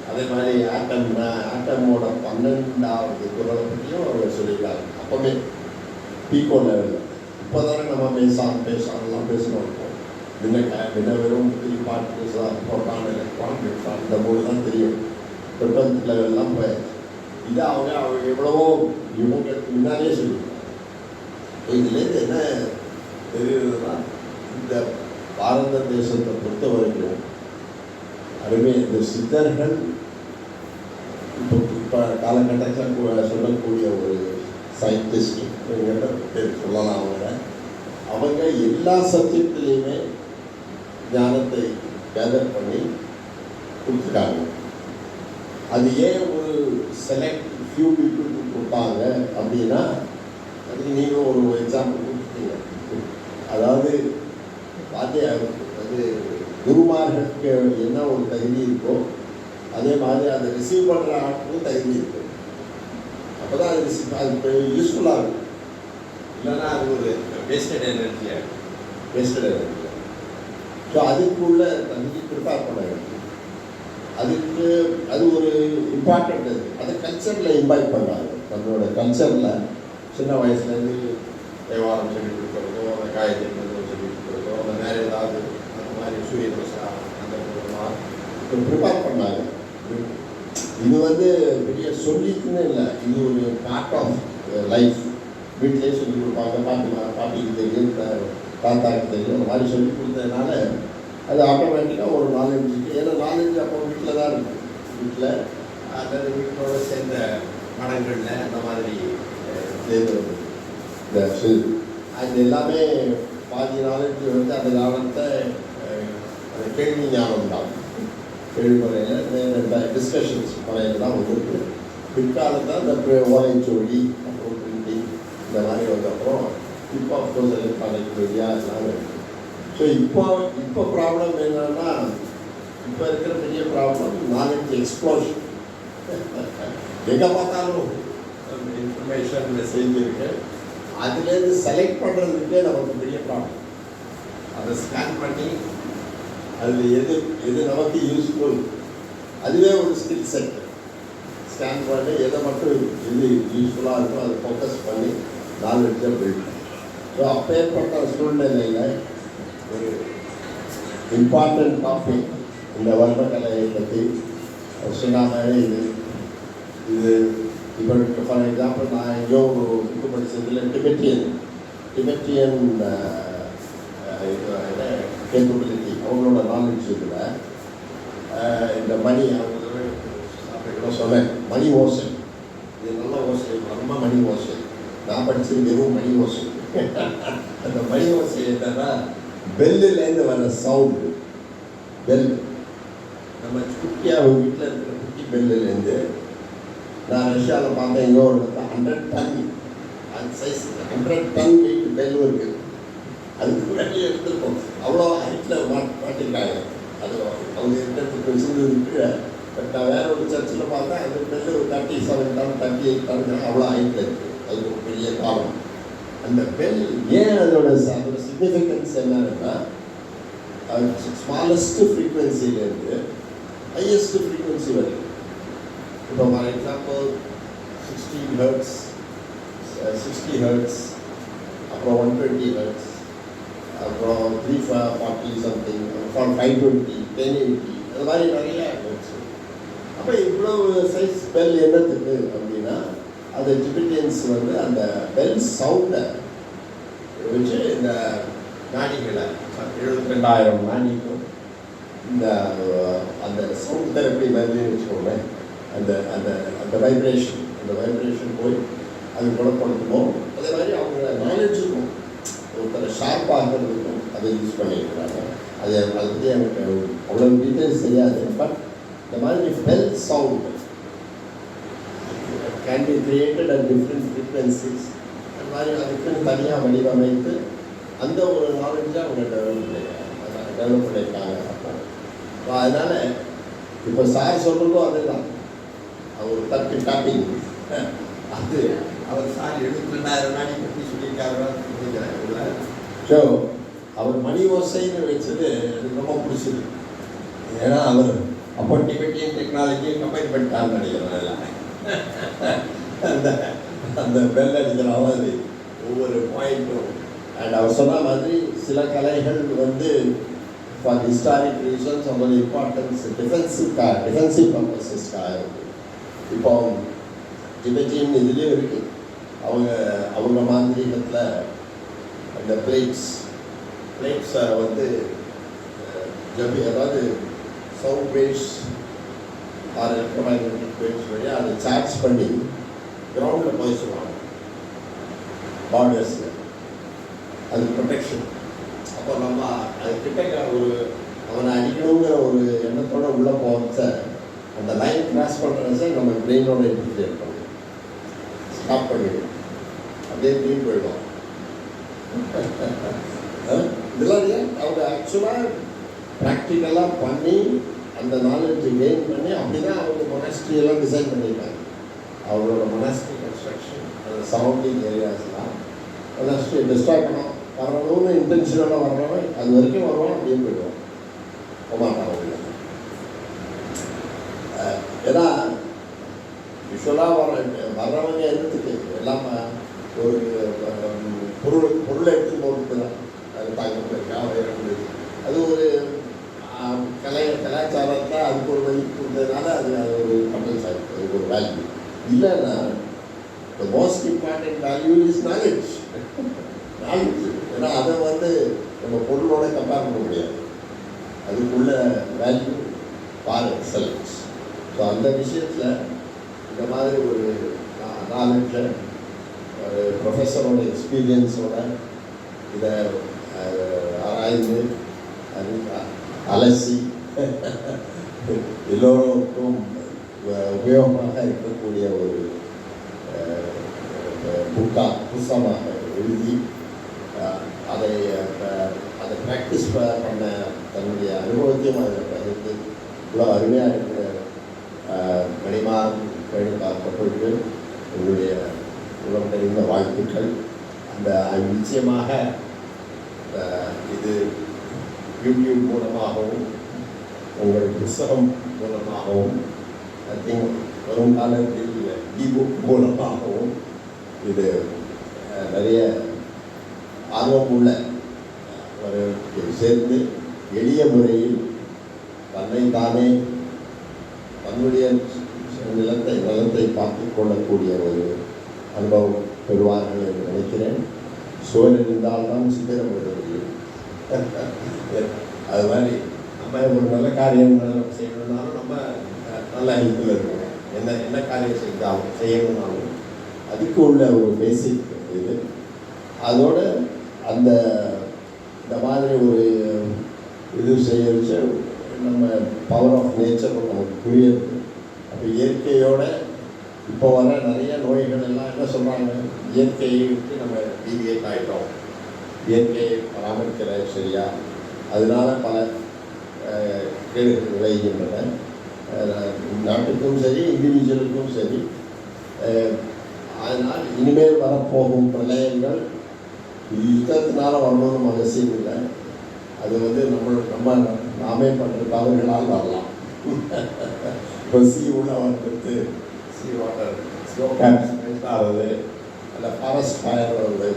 [SPEAKER 7] அதே மாதிரி ஆட்டமோட 12வது குரலை பற்றியும் அவங்க சொல்லியிருக்காங்க. அப்போவே பீப்போ லெவலில். இப்போ தானே நம்ம பேசானலாம் பேசணும் இருக்கும். முன்ன வெறும் பார்ட்டிகல்ஸ் தான், புரோட்டான், எலக்ட்ரான், நியூட்ரான் இந்த மூணு தான் தெரியும். 12th லெவல்லாம் போயாச்சு. இதை அவங்க எவ்வளவோ இவங்களுக்கு முன்னாடியே சொல்லியிருக்காங்க. இதுலேருந்து என்ன தெரியுதுன்னா, இந்த பாரத தேசத்தை பொறுத்த வரைக்கும் அதுவே இந்த சித்தர்கள் இப்போ காலகட்டத்தில் சொல்லக்கூடிய ஒரு சயின்டிஸ்ட் சொல்லலாம். அவங்க எல்லா சப்ஜெக்ட்லேயுமே ஞானத்தை கேதர் பண்ணி கொடுத்துட்டாங்க. அது ஏன் ஒரு செலக்ட் ஃபியூ பீப்புளுக்கு கொடுத்தாங்க அப்படின்னா, அதுக்கு நீங்கள் ஒரு எக்ஸாம்பிள் கொடுத்துட்டீங்க. அதாவது அது குருமார்களுக்கு என்ன ஒரு தகுதி இருக்கோ அதே மாதிரி அதை ரிசீவ் பண்ணுற ஆட்களும் தகுதி இருக்கு. அப்போ தான் அது யூஸ்ஃபுல்லாக இருக்கும். இல்லைன்னா அது ஒரு வேஸ்டட் எனர்ஜியாக இருக்கும். Wasted energy. ஸோ அதுக்குள்ள தகுதி ப்ரிப்பேர் பண்ண வேண்டும். அதுக்கு அது ஒரு இம்பார்ட்டண்ட். அது கல்ச்சரில் இன்வைட் பண்ணாங்க. நம்மளோட கல்ச்சரில் சின்ன வயசுலேருந்து தேவாரம் சொல்லி கொடுக்குறதோ, அந்த காயத்ரி மந்திரம் சொல்லி கொடுக்குறதோ, அந்த வேறு ஏதாவது அந்த மாதிரி சூரிய நமஸ்காரம் அந்த மூலமாக ப்ரிப்பேர் பண்ணாங்க. இது வந்து பெரிய சொல்லிக்குன்னு இல்லை, இது ஒரு பார்ட் ஆஃப் லைஃப். வீட்டிலே சொல்லி கொடுப்பாங்க. பாட்டிக்கு தெரியும், தாத்தாக்கு தெரியும். அந்த மாதிரி சொல்லி கொடுத்ததுனால அது ஆட்டோமேட்டிக்காக ஒரு நாலேஜ். ஏன்னா நாலேஜ் அப்போ வீட்டில் தான் இருக்குது. வீட்டில் அந்த வீட்டோட சேர்ந்த மடங்களில் அந்த மாதிரி சேர்ந்து அது எல்லாமே பாதி நாலேஜ் வந்து அந்த காலத்தை அந்த கேள்வி ஞானம் தான். கேள்வி முறையில் டிஸ்கஷன்ஸ் முறையில் தான் வந்துருக்கு. பிற்காலத்தில் அந்த ஓலைச்சோடி அப்புறம் பிரிண்டிங் இந்த மாதிரி வந்தப்பறம் இப்போ அஃப்கோர்ஸ் எலக்ட்ரானிக் மீடியா எல்லாம் இருக்குது. ஸோ இப்போ ப்ராப்ளம் என்னன்னா, இப்போ இருக்கிற பெரிய ப்ராப்ளம் நாலேஜ் எக்ஸ்ப்ளோஷன். எங்கே பார்த்தாலும் இன்ஃபர்மேஷன் மெசேஜ் இருக்கு. அதுலேருந்து செலக்ட் பண்ணுறதுக்கே நமக்கு பெரிய ப்ராப்ளம். அதை ஸ்கேன் பண்ணி அதில் எது நமக்கு யூஸ்ஃபுல், அதுவே ஒரு ஸ்கில் செட். ஸ்கேன் பண்ணி எதை மட்டும் எது யூஸ்ஃபுல்லாக இருக்கோ அதை ஃபோக்கஸ் பண்ணி நாலெட்ஜை பில்ட். ஸோ அப்பேற்பட்ட சூழ்நிலையில் ஒரு இம்பார்ட்டன்ட் டாபிக் இந்த வர்ணக்கலையை பற்றி சொன்னாலே இது இப்போ ஃபார் எக்ஸாம்பிள் நான் எங்கேயோ ஒரு புக்கு படித்ததில் டிபெட்டியன் கேப்பபிலிட்டி அவங்களோட நாலேஜ் இதில் இந்த மணி அவங்க சொன்னேன், மணி ஓசை, இது நல்ல ஓசை, ரொம்ப மணி ஓசை. நான் படித்தது வெறும் மணி ஓசை. அந்த மணி ஓசை என்னன்னா பெல்லுலேருந்து வர சவுண்டு. பெல் நம்ம குட்டியாக வீட்டில் இருக்கிற குட்டி பெல்லுலேருந்து, நான் ரஷ்யாவில் பார்த்தேன், எங்கோ ஒரு 100 டன் அந்த சைஸ் 100 டன் வெயிட் பெல் இருக்குது. அதுக்கு வெளியே எடுத்துருக்கோம். அவ்வளோ ஹைட்டில் மாட்டிருக்காங்க. அது அவங்க இருக்கிறதுக்கு சிந்து. பட் நான் வேற ஒரு சர்ச்சில் பார்த்தேன், அது பெல் ஒரு 37 டன் 38 டன் அவ்வளோ ஹைட்டில் இருக்குது. அது ஒரு பெரிய காரணம். அந்த பெல் ஏன் அதோட சிக்னிஃபிகன்ஸ் என்னன்னா, ஸ்மாலஸ்ட் ஃப்ரீக்வன்சிலேருந்து ஹையஸ்ட் ஃப்ரீக்வன்சி வரைக்கும். இப்போ ஃபார் எக்ஸாம்பிள் 60 ஹெர்ட்ஸ், 60 ஹெர்ட்ஸ், அப்புறம் 120 ஹெர்ட்ஸ், அப்புறம் 340 சம்திங், அப்புறம் 520, 1080, அது மாதிரி நிறைய ஹெர்ட்ஸ். அப்போ இவ்வளோ சைஸ் பெல் என்னத்துக்கு அப்படின்னா, அது டிபெட்டியன்ஸ் அந்த பெல் சவுண்டை வச்சு இந்த நாடிகளை 72,000 நாடிக்கும் இந்த அந்த சவுண்ட் தெரப்பி மாதிரி வச்சுக்கோங்க. அந்த அந்த அந்த வைப்ரேஷன் போய் அது குணப்படுத்தணும். அதே மாதிரி அவங்க நாலேஜ் இருக்கும், ஒருத்தரை ஷார்ப்பாகிறதுக்கும் அதை யூஸ் பண்ணியிருக்கிறாங்க. அதை பற்றி எனக்கு அவ்வளோ டீட்டெயில்ஸ் தெரியாது. பட் இந்த மாதிரி bell sound can be created at different frequencies. அந்த மாதிரி அதுக்குன்னு தனியாக வடிவமைத்து அந்த ஒரு நாலேஜை அவங்க டெவலப் பண்ணியிருக்காங்க. அப்போ அதனால் இப்போ சார் சொல்கிறதும் அதுதான், அவர் தட்டு டாப்பிங் அது அவர் சார் 72,000 நாடி பற்றி சொல்லியிருக்காரு. ஸோ அவர் மணி ஓசைன்னு வச்சது எனக்கு ரொம்ப பிடிச்சது. ஏன்னா அவர் அப்போ டிபெட்டியன் டெக்னாலஜியை கம்பைன் பண்ணிட்டாருன்னு நினைக்கிறேன். அந்த அந்த பெல் அடிக்கிறாங்க அது ஒவ்வொரு பாயிண்ட்டும். அண்ட் அவர் சொன்ன மாதிரி சில கலைகள் ஃபார் ஹிஸ்டாரிக் ரீசன்ஸ் அவங்களோட இம்பார்ட்டன்ஸ் டிஃபென்சிவ் பர்பஸஸ்க்காக இருக்குது. இப்போ டிபெட்டியன் இதுலேயும் இருக்குது. அவங்க மாந்திரீகத்தில் அந்த பிளேட்ஸை அதாவது sound waves or electromagnetic waves வழியாக அதை சார்ஜ் பண்ணி கிரவுண்டில் போய் சொல்லுவாங்க பார்டர்ஸில். அது ப்ரொடெக்ஷன். அப்போ நம்ம அது கிட்ட அவனை அடிக்கணுங்கிற ஒரு எண்ணத்தோடு உள்ளே போகிறச்ச அந்த லைன் கிராஸ் பண்ணுறச்ச நம்ம பிரெயினோட இன்டர்ஃபியர் பண்ணுவோம், ஸ்டாப் பண்ணிவிடும், அப்படியே திரும்பி போயிடும். இதெல்லாம் அவங்க ஆக்சுவலாக ப்ராக்டிக்கலாக பண்ணி அந்த நாலேஜ் கெயின் பண்ணி அப்படி தான் அவங்க மொனாஸ்ட்ரி எல்லாம் டிசைன் பண்ணியிருக்காங்க. அவங்களோட மொனாஸ்ட்ரி கன்ஸ்ட்ரக்ஷன், அந்த சரௌண்டிங் ஏரியாஸ்லாம் மொனாஸ்ட்ரி டிஸ்ட்ராய் பண்ணோம் வரணும்னு இன்டென்ஷனோட வரணும். அது வரைக்கும் வருவோம், அப்படியே போயிடுவோம், போமாட்டாங்க. ஏன்னா யூஸ்வலாக வர்றவங்க என்னத்துக்கு எல்லாம் ஒரு பொருளை எடுத்து போட்டு தான் அது தாங்க அது ஒரு கலாச்சாரத்தை அதுக்கு ஒரு மதிப்பு கொடுத்ததுனால அது ஒரு கம்பல்ஸ் ஆகிருக்கு, அதுக்கு ஒரு வேல்யூ. இல்லைன்னா the most important value is knowledge. ஏன்னா அதை நம்ம பொருளோட கம்பேர் பண்ண முடியாது. அதுக்குள்ள வேல்யூ ஃபார் எக்ஸலன்ஸ். ஸோ அந்த விஷயத்தில் இந்த மாதிரி ஒரு நாலேஜை ப்ரொஃபஸரோட எக்ஸ்பீரியன்ஸோட இதை ஆராய்ந்து அலசி எல்லோருக்கும் உபயோகமாக இருக்கக்கூடிய ஒரு புத்தகமாக எழுதி அதை ப்ராக்டிஸ் பண்ண தன்னுடைய அனுபவத்தையும் அதில் பகிர்ந்து இவ்வளோ அருமையாக இருக்கிற மணிமாறன் கேள்விப்பட்டு உங்களுடைய உலகம் தெரிந்த வாழ்த்துக்கள். அந்த நிச்சயமாக இது யூடியூப் மூலமாகவும் உங்கள் புத்தகம் மூலமாகவும் ஐ திங்க் வரும் காலத்தில் இபுக் மூலமாகவும் இது நிறைய ஆர்வமுள்ள ஒரு சேர்ந்து எளிய முறையில் தன்னைத்தானே தன்னுடைய நலத்தை பார்த்துக் கொள்ளக்கூடிய ஒரு அனுபவம் பெறுவார்கள் என்று நினைக்கிறேன். சோழன் இருந்தால்தான் சித்திரம் பெற முடியும். அது மாதிரி நம்ம ஒரு நல்ல காரியம் செய்யணும்னாலும் நம்ம நல்ல ஹெல்த்தில் இருக்கணும். என்ன காரியம் செய்யணும்னாலும் அதுக்கு உள்ள ஒரு பேசிக் இது. அதோட இந்த மாதிரி ஒரு இது செய்ய வச்சு நம்ம பவர் ஆஃப் நேச்சர் நமக்கு புரியுது. அப்போ இயற்கையோட இப்போ வர நிறைய நோய்கள் எல்லாம் என்ன சொல்கிறாங்க, இயற்கையை விட்டு நம்ம டீவியேட் ஆகிட்டோம், இயற்கையை பராமரிக்கிற சரியா, அதனால பல கேடுகள் விளைகின்றன. நாட்டுக்கும் சரி இண்டிவிஜுவலுக்கும் சரி. அதனால் இனிமேல் வரப்போகும் பிரளயங்கள் யுத்தத்தினால வரணும்னு அவசியம் இல்லை. அது நாமே பண்ணுற தவறுகளால் வரலாம். இப்போ உள்ள வந்துட்டு வாட்டர் ஸ்லோ கேப்ஸ் ஆகுது, அந்த ஃபாரஸ்ட் ஃபயர் வருது,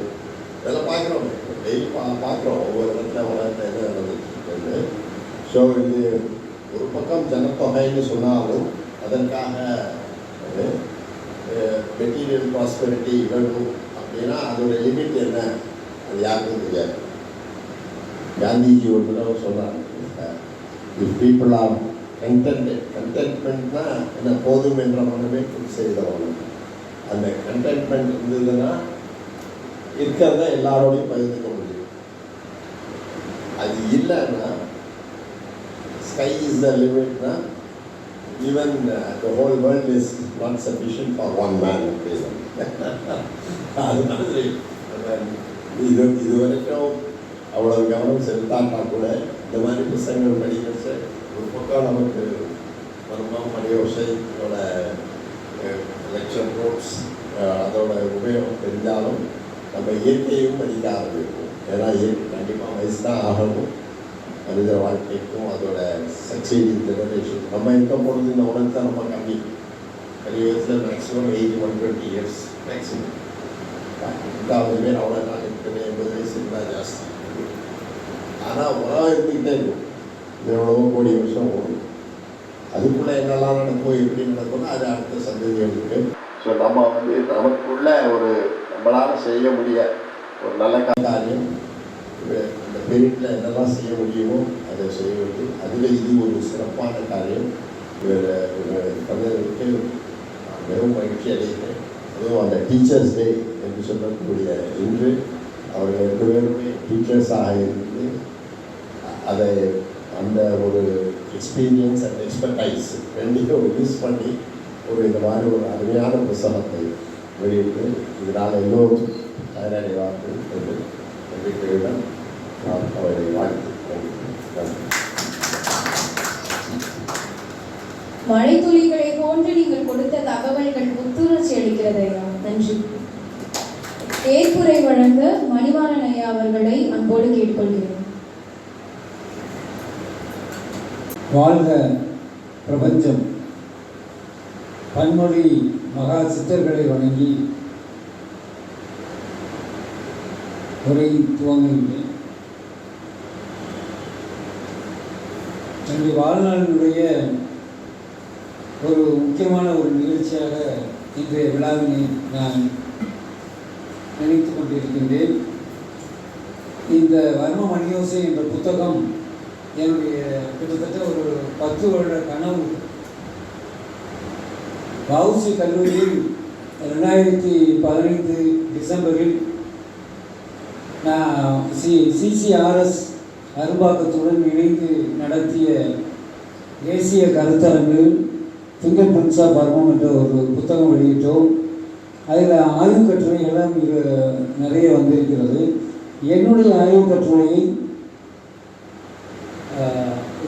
[SPEAKER 7] இதெல்லாம் பார்க்குறோம், டெய்லி பார்க்குறோம் ஒவ்வொரு இடத்துல உலகத்தில் என்ன நடந்துட்டு. ஸோ இது ஒரு பக்கம் ஜனத்தொகைன்னு சொன்னாலும் அதற்காக மெட்டீரியல் ப்ராஸ்பெரிட்டி வேணும் அப்படின்னா அதோட லிமிட் என்ன அது யாருக்கும் தெரியாது. காந்திஜி ஒரு தடவை சொன்னார், இஃப் பீப்புள் ஆர் கண்டென்ட்மெண்ட்னா என்ன, போதும் என்ற மனமே செய்தவனும். அந்த கண்டென்ட்மெண்ட் இருந்ததுன்னா இருக்கிறத எல்லாரோடையும் பகிர்ந்துக்க முடியும். அது இல்லைன்னா sky is the limit na, even the whole world is not sufficient for one man. அது மாதிரி இது வரைக்கும் அவ்வளவு கவனம் செலுத்தாட்டா கூட இந்த மாதிரி புத்தகங்கள் படிக்கிறது ஒரு பக்கம் நமக்கு மர்மம் மணியோசையோட லெக்சர் நோட்ஸ் அதோட உபயோகம் தெரிஞ்சாலும் நம்ம இயற்கையும் படிக்க ஆரம்பிக்கும். ஏன்னா இயற்கை கண்டிப்பாக வயசு தான் ஆகணும் மனித வாழ்க்கைக்கும் அதோட சக்சீடிங் ஜெனரேஷன். நம்ம இருக்க பொழுது இந்த உலகத்தை நம்ம கம்மி கலியுகத்தில் மேக்ஸிமம் 120 years மேக்ஸிமம். 2000 பேர் அவ்வளோ நாள் இருக்குது, 80 வயசு இருந்தால் ஜாஸ்தி. ஆனால் உலகம் இருந்துக்கிட்டே இருக்கும், எவ்வளவோ கோடி வருஷம் ஓடும். அதுக்குள்ளே என்னெல்லாம் நடக்கும் எப்படி நடக்கும்னா அது அடுத்த சந்ததிகளுக்கு. ஸோ நம்ம நமக்குள்ள ஒரு நம்மளால் செய்ய முடிய ஒரு நல்ல காரியம், அந்த பீரியடில் என்னெல்லாம் செய்ய முடியுமோ அதை செய்வது. அதில் இது ஒரு சிறப்பான காரியம். தமிழருக்கு மிகவும் மகிழ்ச்சி அடைகிறேன். அதுவும் அந்த டீச்சர்ஸ் டே என்று சொல்லக்கூடிய இன்று அவர்கள் 2 பேருமே டீச்சர்ஸாக இருந்து அதை அந்த ஒரு எக்ஸ்பீரியன்ஸ் அண்ட் எக்ஸ்பர்டைஸ் ரெண்டையும் யூஸ் பண்ணி இந்த மாதிரி ஒரு அருமையான புத்தகத்தை வெளியிட்டு இதனால் எல்லோரும் தயாரடைவார்கள் என்று நம்பிக்கையுடன் அவரை வாழ்த்து.
[SPEAKER 2] மழை துளிகளை போன்று நீங்கள் கொடுத்த தகவல்கள் புத்துணர்ச்சி அளிக்கிறது ஐயா. நன்றி. ஏற்புரை வழங்க மணிமாறன் ஐயா அவர்களை அன்போடு கேட்டுக்கொள்கிறேன்.
[SPEAKER 1] வாழ்க பிரபஞ்சம். பன்மொழி மகா சித்தர்களை வணங்கி உரை துவங்குகிறேன். என்னுடைய வாழ்நாளினுடைய ஒரு முக்கியமான ஒரு நிகழ்ச்சியாக இன்றைய விழாவினை நான் நினைத்து கொண்டிருக்கின்றேன். இந்த வர்ம மணியோசை என்ற புத்தகம் என்னுடைய கிட்டத்தட்ட ஒரு 10 வருட கனவு. வஉசி கல்லூரியில் 2015 டிசம்பரில் நான் சிசிஆர்எஸ் அரும்பாக்கத்துடன் இணைந்து நடத்திய தேசிய கருத்தரங்கு ஃபிங்கர் பிரிண்ட்ஸ் ஆஃப் வர்மம் என்ற ஒரு புத்தகம் வெளியிட்டோம். அதில் ஆய்வு கட்டுரைகள்லாம் நிறைய வந்திருக்கிறது. என்னுடைய ஆய்வு கட்டுரையை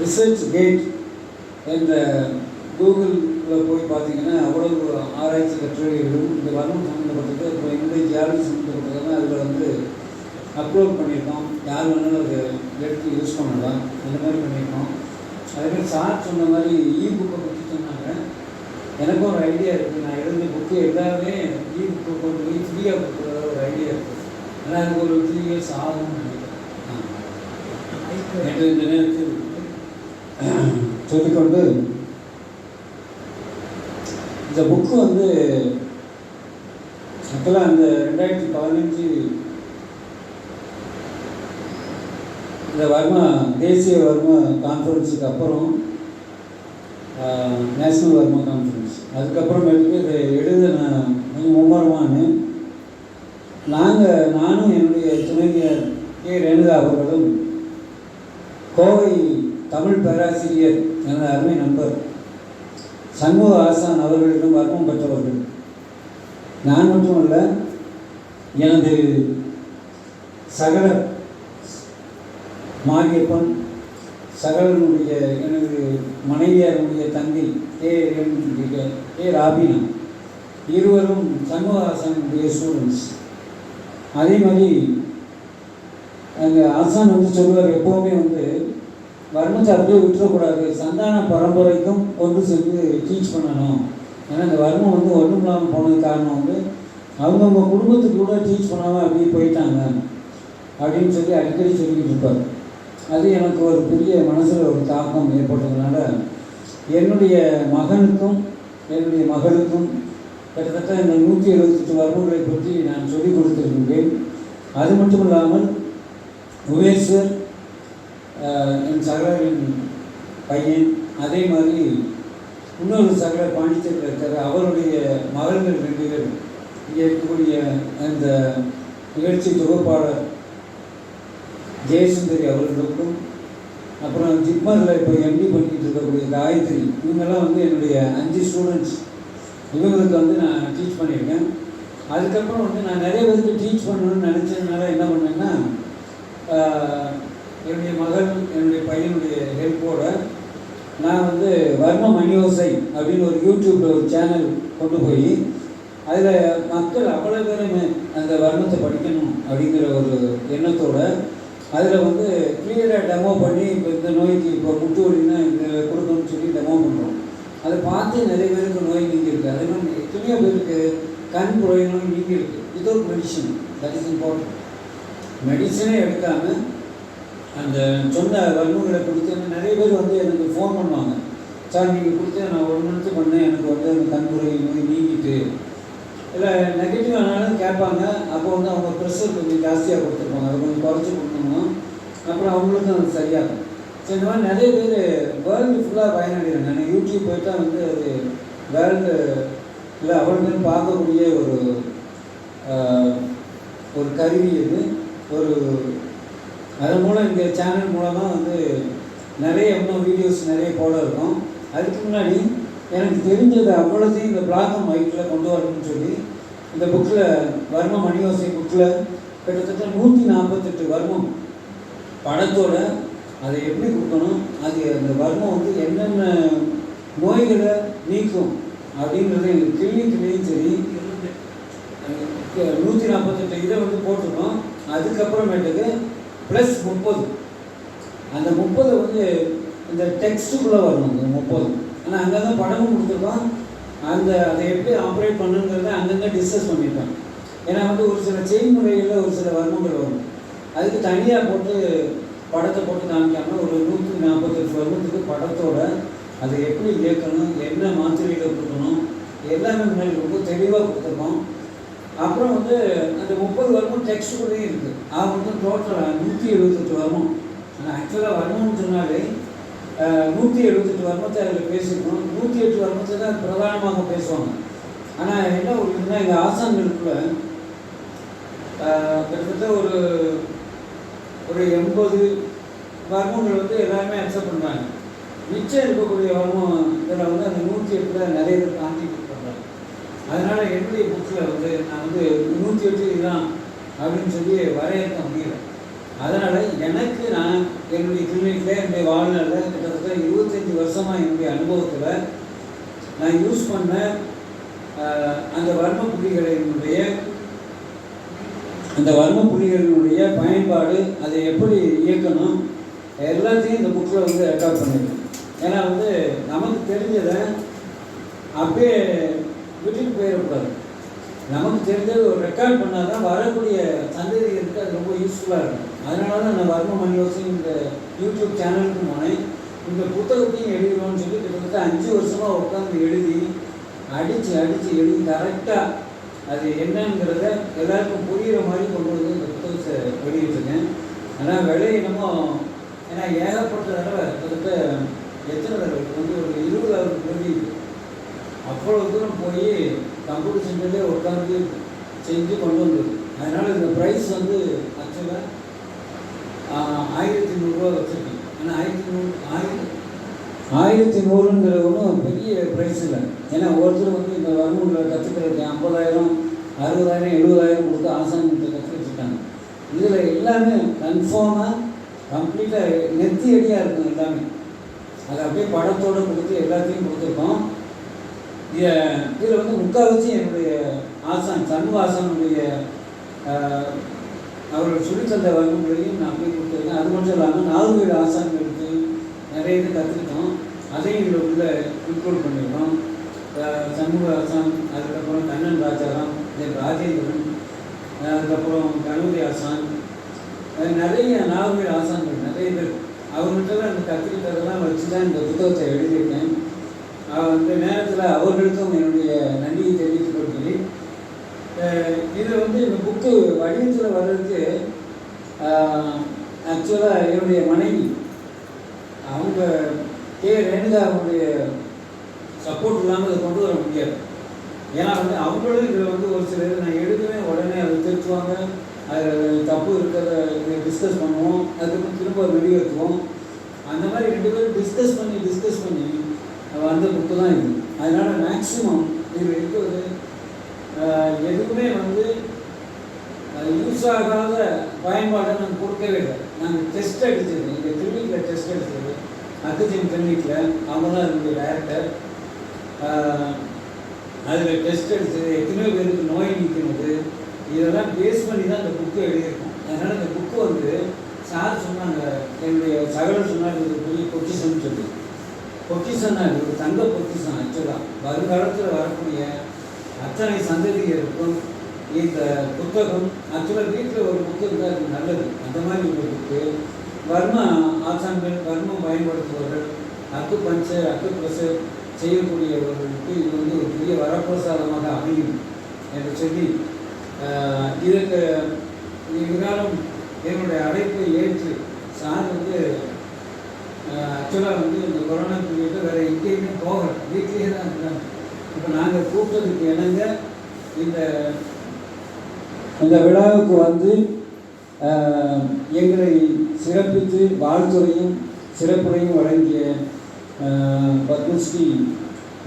[SPEAKER 1] ரிசர்ச் கேட் என்ற கூகுளில் போய் பார்த்தீங்கன்னா அவ்வளவு ஆராய்ச்சி கட்டுரைகளும் இந்த வர்மம் சம்மந்தப்பட்டது, அப்புறம் என்னுடைய ஜியாலஜி சம்மந்தப்பட்டதெல்லாம் அதில் வந்து அப்லோட் பண்ணியிருக்கோம். யார் வேணாலும் அதை எடுத்து யூஸ் பண்ணலாம், அந்த மாதிரி பண்ணியிருக்கோம். அதேமாதிரி சார் சொன்ன மாதிரி புக்கை பற்றி சொன்னாங்க. எனக்கும் ஒரு ஐடியா இருக்குது. நான் எழுதிய புக்கு எல்லாமே புக்கை கொண்டு போய் ஃப்ரீயாக கொடுக்குறதா ஒரு ஐடியா இருக்குது. ஆனால் எனக்கு ஒரு 3 இயர்ஸ் ஆகும்னு நினைக்கிறேன். இந்த நேரத்தில் சொல்லிக்கொண்டு இந்த புக்கு வந்து ஆக்சுவலாக அந்த 2015 இந்த வர்மா தேசிய வர்மா கான்ஃபரன்ஸுக்கு அப்புறம் நேஷ்னல் வர்மா கான்ஃபரன்ஸ் அதுக்கப்புறமேட்டுக்கு இதை எழுத நான் கொஞ்சம் மும்மரமானு நானும் என்னுடைய துணைவியர் கே. ரேணுகா அவர்களும் கோவை தமிழ் பேராசிரியர் எனது அருமை நண்பர் சண்முக ஆசான் அவர்களிடம் வர்மம் பெற்றவர்கள். நான் மட்டுமல்ல, எனது சகலர் மாரியப்பன், சகலனுடைய எனது மனைவியாருடைய தங்கை கே. ராபினா, இருவரும் சண்முகாசனுடைய ஸ்டூடெண்ட்ஸ். அதே மாதிரி அங்கே ஆசான் வந்து சொல்லுவார், எப்போவுமே வந்து வர்மத்தை அப்படியே விட்டுறக்கூடாது, சந்தான பரம்பரைக்கும் கொண்டு சென்று டீச் பண்ணணும். ஏன்னா இந்த வர்மம் வந்து ஒன்றும் இல்லாமல் போனது காரணம் வந்து அவங்கவுங்க குடும்பத்துக்கு கூட டீச் பண்ணாமல் அப்படியே போயிட்டாங்க அப்படின்னு சொல்லி அடிக்கடி சொல்லிக்கிட்டு இருப்பார். அது எனக்கு ஒரு பெரிய மனசில் ஒரு தாக்கம் ஏற்பட்டதுனால என்னுடைய மகனுக்கும் என்னுடைய மகளுக்கும் கிட்டத்தட்ட இந்த 178 வர்மங்களை பற்றி நான் சொல்லிக் கொடுத்துருக்கின்றேன். அது மட்டும் இல்லாமல் உவேஸ்வர் என் சகலரின் பையன், அதே மாதிரி இன்னொரு சகலர் பாண்டிச்சேரியில் இருக்கார், அவருடைய மகள்கள் 2 பேர், இங்கே இருக்கக்கூடிய அந்த நிகழ்ச்சி தொகுப்பாளர் ஜெயசுந்தரி அவர்களுக்கும், அப்புறம் ஜிப்மரில் இப்போ எம்டி பண்ணிக்கிட்டு இருக்கக்கூடிய காயத்ரி, இவங்கெல்லாம் வந்து என்னுடைய 5 ஸ்டூடெண்ட்ஸ். இவங்களுக்கு வந்து நான் டீச் பண்ணியிருக்கேன். அதுக்கப்புறம் வந்து நான் நிறைய பேருக்கு டீச் பண்ணணும்னு நினச்சதுனால என்ன பண்ணேன்னா, என்னுடைய மகள் என்னுடைய பையனுடைய ஹெல்ப்போட நான் வந்து வர்ம மணியோசை அப்படின்னு ஒரு யூடியூப்பில் ஒரு சேனல் கொண்டு போய் அதில் மக்கள் அவ்வளோ பேருமே அந்த வர்மத்தை படிக்கணும் அப்படிங்கிற ஒரு எண்ணத்தோடு அதில் வந்து கிளியராக டெமோ பண்ணி இப்போ இந்த நோய்க்கு இப்போ முட்டு வலின்னா இந்த கொடுக்கணும்னு சொல்லி டெமோ பண்ணுறோம். அதை பார்த்து நிறைய பேருக்கு நோய் நீங்கியிருக்கு. அதே மாதிரி எத்தனையோ பேருக்கு கண் புரை நோய் நீங்கியிருக்கு without medicine. That is important. மெடிசனே எடுக்காமல் அந்த சொன்ன வர்மங்களை கொடுத்து நிறைய பேர் வந்து எனக்கு ஃபோன் பண்ணுவாங்க, சார் நீங்கள் கொடுத்து நான் 1 மந்த்து பண்ணேன், எனக்கு வந்து அந்த கண்புரை நோய் நீங்கிட்டு, இல்லை நெகட்டிவ் ஆனாலும் கேட்பாங்க. அப்போ வந்து அவங்க ப்ரெஷர் கொஞ்சம் ஜாஸ்தியாக கொடுத்துருப்பாங்க, அதை கொஞ்சம் குறைச்சி கொடுக்கணும், அப்புறம் அவங்களுக்கும் அது சரியாகும். ஸோ இந்த மாதிரி நிறைய பேர் வேர்ல்டு ஃபுல்லாக பயனடைகிறாங்க. நான் யூடியூப் போயிட்டா வந்து அது வேர்ல்டு இல்லை அவ்வளோ பேர் பார்க்கக்கூடிய ஒரு கருவி இது. ஒரு அதன் மூலம் இந்த சேனல் மூலமாக வந்து நிறைய இன்னும் வீடியோஸ் நிறைய போட இருக்கும். அதுக்கு முன்னாடி எனக்கு தெரிஞ்சது அவ்வளோத்தையும் இந்த பிளாக் அண்ட் ஒயிட்டில் கொண்டு வரணும்னு சொல்லி இந்த புக்கில் வர்ம மணியோசை புக்கில் கிட்டத்தட்ட 148 வர்மம் படத்தோட அதை எப்படி கொடுக்கணும், அது அந்த வர்மம் வந்து என்னென்ன நோய்களை நீக்கும் அப்படிங்கிறது எங்கள் கிளினிக்லேயும் சரி 148 இதை வந்து போட்டிருக்கோம். அதுக்கப்புறமேட்டுக்கு ப்ளஸ் 30, அந்த 30 வந்து இந்த டெக்ஸ்ட்டுக்குள்ளே வரணும். இந்த 30 ஆனால் அங்கே தான் படமும் கொடுத்துருக்கோம். அதை எப்படி ஆப்ரேட் பண்ணுங்கிறத அங்கங்கே டிஸ்கஸ் பண்ணியிருக்கோம். ஏன்னா வந்து ஒரு சில செய்முறைகளில் ஒரு சில வர்மங்கள் வரும், அதுக்கு தனியாக போட்டு படத்தை போட்டு காமிக்காமல் ஒரு 148 வர்மத்துக்கு படத்தோட அதை எப்படி இயக்கணும், என்ன மாத்திரையில் கொடுக்கணும், எல்லாமே முன்னாடி ரொம்ப தெளிவாக கொடுத்துருக்கோம். அப்புறம் வந்து அந்த 30 வர்மம் டெக்ஸ்ட்டுக்குள்ளேயும் இருக்குது. அது வந்து டோட்டலாக 178 வர்மம். ஆனால் ஆக்சுவலாக வர்மம்னு சொன்னாலே 178 வர்மத்தை அதில் பேசியிருக்கோம். 108 வர்மத்தை தான் பிரதானமாக பேசுவாங்க. ஆனால் என்ன ஒன்றுன்னா எங்கள் ஆசான்களுக்குள்ள கிட்டத்தட்ட ஒரு 80 வர்மங்கள் வந்து எல்லாருமே அக்செப்ட் பண்ணுறாங்க. மிச்சம் இருக்கக்கூடிய வர்மம் இதில் வந்து அந்த 108 நிறைய பேர் கான்ட்ரிபியூட் பண்ணுறாங்க. அதனால் என்னுடைய புக்கில் வந்து நான் வந்து 108 இதுதான் அப்படின்னு சொல்லி வரையறுக்க முடியல. அதனால் எனக்கு நான் என்னுடைய கிளினிக்கில் என்னுடைய வாழ்நாளில் கிட்டத்தட்ட 25 வருஷமாக என்னுடைய அனுபவத்தில் நான் யூஸ் பண்ண அந்த வர்ம புள்ளிகளினுடைய பயன்பாடு, அதை எப்படி இயக்கணும், எல்லாத்தையும் இந்த புக்கில் வந்து ரெக்கார்ட் பண்ணியிருக்கேன். ஏன்னா வந்து நமக்கு தெரிஞ்சதை அப்படியே விட்டுட்டு போயிடக்கூடாது. நமக்கு தெரிஞ்சது ஒரு ரெக்கார்ட் பண்ணால் தான் வரக்கூடிய சந்ததிகளுக்கு அது ரொம்ப யூஸ்ஃபுல்லாக இருக்கும். அதனால தான் நான் வர்ம மணியோசி இந்த யூடியூப் சேனலுக்கு போனேன். இந்த புத்தகத்தையும் எழுதிடுவோம்னு சொல்லி கிட்டத்தட்ட 5 வருஷமாக உட்காந்து அடித்து எழுதி கரெக்டாக அது என்னங்கிறத எல்லாருக்கும் புரிகிற மாதிரி கொண்டு வந்து இந்த புத்தகத்தை வெளியிட்டிருக்கேன். ஆனால் விலை என்னமோ, ஏன்னா ஏகப்பட்ட தடவை கிட்டத்தட்ட எத்தனை தடவை வந்து ஒரு 20,000 பிரதி அவ்வளோ தூரம் போய் கம்ப்யூட்டர் சென்டர்லேயே உட்காந்து செஞ்சு கொண்டு வந்தது. அதனால் இந்த ப்ரைஸ் வந்து ஆக்சுவலாக 1,100 ரூபா வச்சுருக்கேன். ஆனால் 1,100ங்கிற ஒன்றும் பெரிய ப்ரைஸ் இல்லை. ஏன்னா ஒருத்தர் வந்து இந்த வர்மூரில் கற்றுக்கிறதுக்கு 50,000, 60,000, 70,000 கொடுத்து ஆசான்கிட்ட கற்றுக்கிட்டுருக்காங்க. இதில் எல்லாமே கன்ஃபார்மாக கம்ப்ளீட்டாக நெத்தி அடியாக இருக்கும். எல்லாமே அதை அப்படியே படத்தோடு கொடுத்து எல்லாத்தையும் கொடுத்துருக்கோம். இதில் வந்து முக்கால்வாசி என்னுடைய ஆசான் சண்முகாசானுடைய அவர்கள் சொல்லித்தந்த வகுப்புகளையும் நான் போய் கொடுத்துருக்கேன். அது மட்டும் இல்லாமல் 4 வீடு ஆசான்களுக்கு நிறைய இது கற்றுக்கிட்டோம். அதையும் இதில் உள்ள இன்க்ளூட் பண்ணியிருக்கோம். சண்முகாசான், அதுக்கப்புறம் கண்ணன் ராஜாராம், ராஜேந்திரன், அதுக்கப்புறம் கணபதி ஆசான், நிறைய 4 வீடு ஆசான்கள் நிறைய பேர் அவங்கள்ட்ட அந்த கற்றுக்கிட்டதெல்லாம் வச்சு தான் இந்த புத்தகத்தை எழுதியிருக்கேன். அந்த நேரத்தில் அவர்களுக்கும் என்னுடைய நன்றியை தெரிவித்துக் கொள்கிறேன். இதில் வந்து இந்த புக்கு வடிவத்தில் வர்றதுக்கு ஆக்சுவலாக என்னுடைய மனைவி அவங்க ரேணுகா அவங்களுடைய சப்போர்ட் இல்லாமல் அதை கொண்டு வர முடியாது. ஏன்னா வந்து அவங்களும் இதில் வந்து ஒரு சிலர் நான் எழுதுவேன், உடனே அதை திருத்துவாங்க, அது தப்பு இருக்கிறத டிஸ்கஸ் பண்ணுவோம், அதுக்கப்புறம் திரும்ப வெளியேற்றுவோம். அந்த மாதிரி 2 பேரும் டிஸ்கஸ் பண்ணி வந்த புக்கு தான் இது. அதனால் மேக்ஸிமம் இதில் இருக்கிறது எதுவுமே வந்து யூஸ் ஆகாத பயன்பாடை நாங்கள் கொடுக்கவே இல்லை. நாங்கள் டெஸ்ட் அடித்தது, இங்கே கிளினிக்கில் டெஸ்ட் அடித்தது, அக்கஜின் கிளினிக்கில் அவங்க தான் என்னுடைய டைரக்டர். அதில் டெஸ்ட் அடித்தது, எத்தனையோ பேருக்கு நோய் நீக்கினது, இதெல்லாம் பேஸ் பண்ணி தான் இந்த புக்கு எழுதியிருக்கோம். அதனால் இந்த புக்கு வந்து சார் சொன்னாங்க, என்னுடைய சகலர் சொன்னாங்க, இது பெரிய பொக்கிஷன்னு சொல்லி. பொக்கிஷன்னா இது ஒரு தங்க பொக்கிஷம். ஆக்சுவலாக வருங்காலத்தில் வரக்கூடிய அத்தனை சந்ததிகளுக்கும் இந்த புத்தகம் ஆக்சுவலாக வீட்டில் ஒரு புக்கு இருந்தால் அது நல்லது. அந்த மாதிரி ஒரு புக்கு வர்ம ஆசான்கள், வர்மம் பயன்படுத்துபவர்கள், அக்குப்ரெஷர் செய்யக்கூடியவர்களுக்கு இது வந்து ஒரு பெரிய வரப்பிரசாதமாக அமையும் என்று சொல்லி இதற்கு இதனாலும் என்னுடைய அழைப்பை ஏற்று சார் வந்து ஆக்சுவலாக வந்து இந்த கொரோனா பீரியடில் வேறு எங்கேயுமே போகலை, வீட்லேயே தான் இருக்கிறாங்க. இப்போ நாங்கள் கூப்பிட்டதுக்கு இணங்க இந்த விழாவுக்கு வந்து எங்களை சிறப்பித்து வாழ்த்துறையும் சிறப்புரையும் வழங்கிய பத்மஸ்ரீ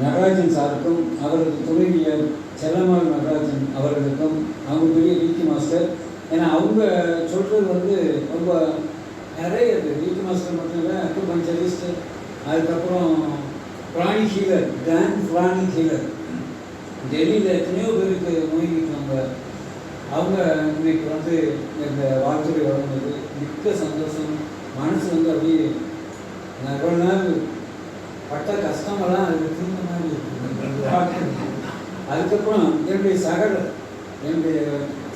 [SPEAKER 1] நடராஜன் சாருக்கும் அவரது துணைவியர் செல்லம்மாள் நடராஜன் அவர்களுக்கும், அவங்க பெரிய ரீக்கி மாஸ்டர். ஏன்னா அவங்க சொல்கிறது வந்து ரொம்ப நிறைய ரீக்கி மாஸ்டர் மட்டும் இல்லை, அக்குபஞ்சரிஸ்ட், அதுக்கப்புறம் pranic healer, grand pranic healer. டெல்லியில் எத்தனையோ பேருக்கு நோய்கிட்டாங்க. அவங்க இன்னைக்கு வந்து இந்த வாழ்த்துறை வழங்குவது மிக்க சந்தோஷம். மனசு வந்து அப்படியே நிறைய நாள் பட்ட கஷ்டமெல்லாம் அதுக்கு தீர்ந்த மாதிரி இருக்குது. அதுக்கப்புறம் என்னுடைய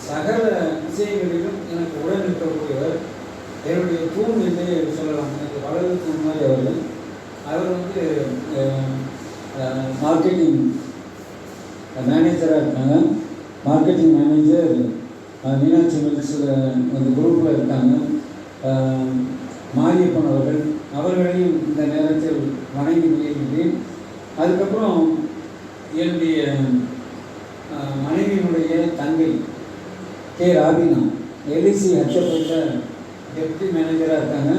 [SPEAKER 1] சகல விஷயங்களிலும் எனக்கு உடன் இருக்கக்கூடியவர், என்னுடைய தூண் என்று சொல்லலாம், எனக்கு வலது தூண் மாதிரி அவர் வந்து மார்க்கெட்டிங் மேனேஜராக இருக்காங்க. மார்க்கெட்டிங் மேனேஜர் மீனாட்சி மில்ஸில் அந்த குரூப்பில் இருக்காங்க. மாரியப்பன் அவர்களையும் இந்த நேரத்தில் வணங்கி நிகழ்கிறேன். அதுக்கப்புறம் என்னுடைய மனைவியினுடைய தங்கை ராபினா எல்ஐசி ஹெச்எஃப்ல டெப்டி மேனேஜராக இருக்காங்க.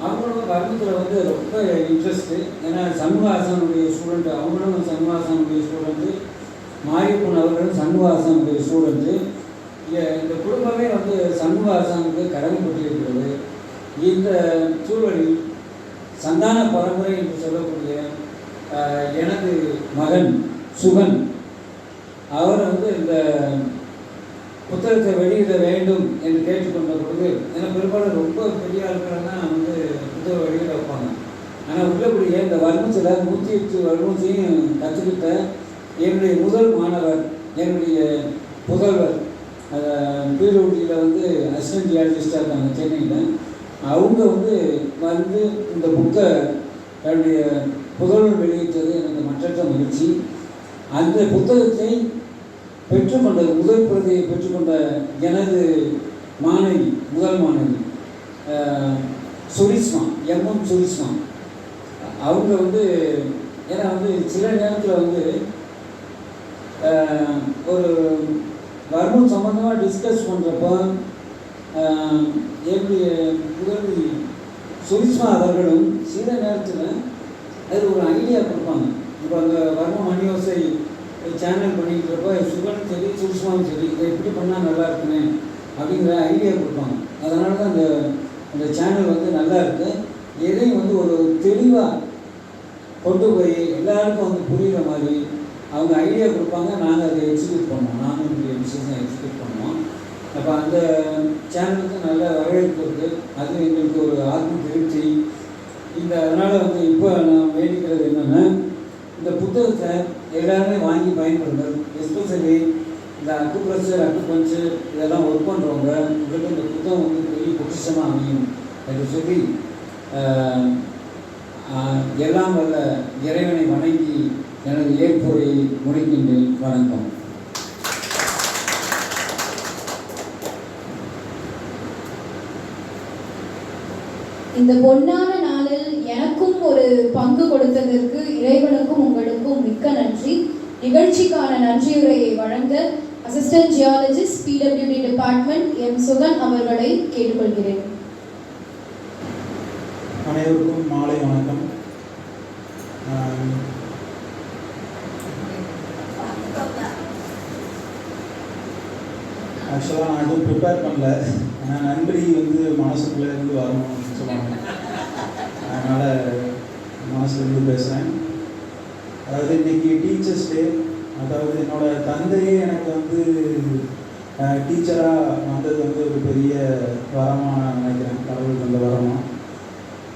[SPEAKER 1] அவங்களோட வர்மத்தில் வந்து ரொம்ப இன்ட்ரெஸ்ட்டு. ஏன்னா சண்முகாசானுடைய ஸ்டூடெண்ட்டு, அவங்களும் சண்முகாசானுடைய ஸ்டூடெண்ட்டு, மாரியப்பன் அவர்களும் சண்முகாசானுடைய ஸ்டூடெண்ட்டு. இந்த குடும்பமே வந்து சண்முகாசானுக்கு கடமைப்பட்டிருக்கிறது. இந்த சூழலில் சந்தான பரம்பரை என்று சொல்லக்கூடிய எனது மகன் சுகன் அவர் வந்து இந்த புத்தகத்தை வெளியிட வேண்டும் என்று கேட்டுக்கொண்ட பொழுது, ஏன்னா பெரும்பாலும் ரொம்ப பெரிய ஆட்கள் தான் வந்து புத்தகம் வெளியிட வைப்பாங்க. ஆனால் உள்ளபடியே இந்த வர்மத்தில் 108 வர்மத்தையும் கற்றுக்கிட்ட என்னுடைய முதல் மாணவர், என்னுடைய புதல்வர், பிடபிள்யூடியில் வந்து அசிஸ்டன்ட் ஜியாலஜிஸ்டாக இருக்காங்க சென்னையில். அவங்க வந்து இந்த புக்கை என்னுடைய புதல்வர் வெளியிட்டது எனக்கு மற்றற்ற மகிழ்ச்சி. அந்த புத்தகத்தை பெற்றுக்கொண்ட முதல் பிரதியை பெற்றுக்கொண்ட எனது மாணவி, முதல் மாணவி சுரிஸ்மா, எம்எம் சுரிஸ்மா, அவங்க வந்து ஏன்னா வந்து சில நேரத்தில் வந்து ஒரு வர்மம் சம்மந்தமாக டிஸ்கஸ் பண்ணுறப்போ என்னுடைய புதல்வி சுரிஸ்மா அவர்களும் சில நேரத்தில் அது ஒரு ஐடியா கொடுப்பாங்க. இப்போ அந்த வர்ம மணியோசை சேனல் பண்ணிக்கிறப்ப சுகனும் சரி சுஷ்மாவும் சரி இதை எப்படி பண்ணால் நல்லா இருக்குமே அப்படிங்கிற ஐடியா கொடுப்பாங்க. அதனால தான் அந்த சேனல் வந்து நல்லா இருக்குது. எதையும் வந்து ஒரு தெளிவாக கொண்டு போய் எல்லாருக்கும் வந்து புரிகிற மாதிரி அவங்க ஐடியா கொடுப்பாங்க. நாங்கள் அதை எக்ஸிக்யூட் பண்ணுவோம். நானும் என்னுடைய விஷயத்தை எக்ஸிக்யூட் பண்ணுவோம். அப்போ அந்த சேனலுக்கு நல்ல வரவேற்பு இருக்குது. அது எங்களுக்கு ஒரு ஆத்ம திருப்தி. அதனால் வந்து இப்போ நான் வேண்டிக்கிறது என்னென்னா, இந்த புத்தகத்தை எல்லாருமே வாங்கி பயன்படுங்கள். எஸ்பெஷலி இந்த அக்குப்ரெஷர், அக்குபஞ்சர் இதெல்லாம் ஒர்க் பண்ணுறவங்க உங்களுக்கு இந்த புத்தகம் வந்து பெரிய பொக்கிஷமாக அமையும் என்று சொல்லி எல்லாம் வல்ல இறைவனை வணங்கி எனது ஏற்புரையை முடிக்கின்றேன். வணக்கம்.
[SPEAKER 2] இந்த பொன்னான நாளில் எனக்கும் ஒரு பங்கு கொடுத்ததற்கு இறைவனுக்கும் உங்களுக்கும் மிக்க நன்றி. நிகழ்ச்சிக்கான நன்றியுரையை வழங்க assistant geologist PWD department M Sugan அவர்களை கேட்டுக்கொள்கிறேன்.
[SPEAKER 8] அனைவருக்கும் மாலை வணக்கம். ஆக்சுவலாக நான் எதுவும் ப்ரிப்பேர் பண்ணல. ஆனால் நன்றி வந்து மனசுக்குள்ளே இருந்து வரணும் அப்படின்னு சொல்லுவாங்க. அதனால் மனசுலேருந்து பேசுகிறேன். அதாவது இன்றைக்கி டீச்சர்ஸ் டே. அதாவது என்னோடய தந்தையே எனக்கு வந்து டீச்சராக வந்தது வந்து ஒரு பெரிய வரமாக நான் நினைக்கிறேன். கடவுள் தந்த வரமாக.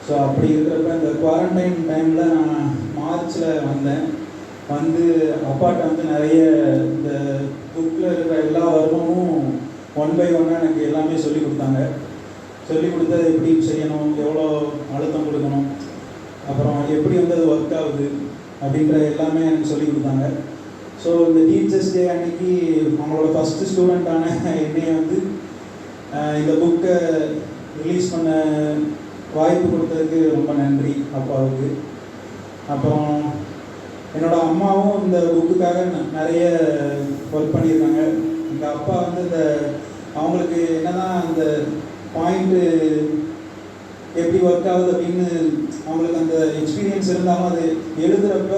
[SPEAKER 8] ஸோ அப்படி இருக்கிறப்ப இந்த குவாரண்டைன் டைமில் நான் மார்ச்சில் வந்தேன். வந்து அப்பாட்ட வந்து நிறைய இந்த புக்கில் இருக்கிற எல்லா வருடமும் 1 by 1 எனக்கு எல்லாமே சொல்லி கொடுத்தாங்க. சொல்லி கொடுத்தது எப்படி செய்யணும், எவ்வளோ அழுத்தம் கொடுக்கணும், அப்புறம் எப்படி வந்து அது ஒர்க் ஆகுது அப்படின்ற எல்லாமே எனக்கு சொல்லி கொடுத்தாங்க. ஸோ இந்த டீச்சர்ஸ் டே அன்னைக்கு அவங்களோட ஃபஸ்ட்டு ஸ்டூடெண்ட்டான என்னையை வந்து இந்த புக்கை ரிலீஸ் பண்ண வாய்ப்பு கொடுத்ததுக்கு ரொம்ப நன்றி அப்பாவுக்கு. அப்புறம் என்னோடய அம்மாவும் இந்த புக்குக்காக நிறைய ஒர்க் பண்ணியிருக்காங்க. எங்கள் அப்பா வந்து அவங்களுக்கு என்னதான் அந்த பாயிண்ட்டு எப்படி ஒர்க் ஆகுது அப்படின்னு அவங்களுக்கு அந்த எக்ஸ்பீரியன்ஸ் இருந்தாலும் அது எழுதுகிறப்ப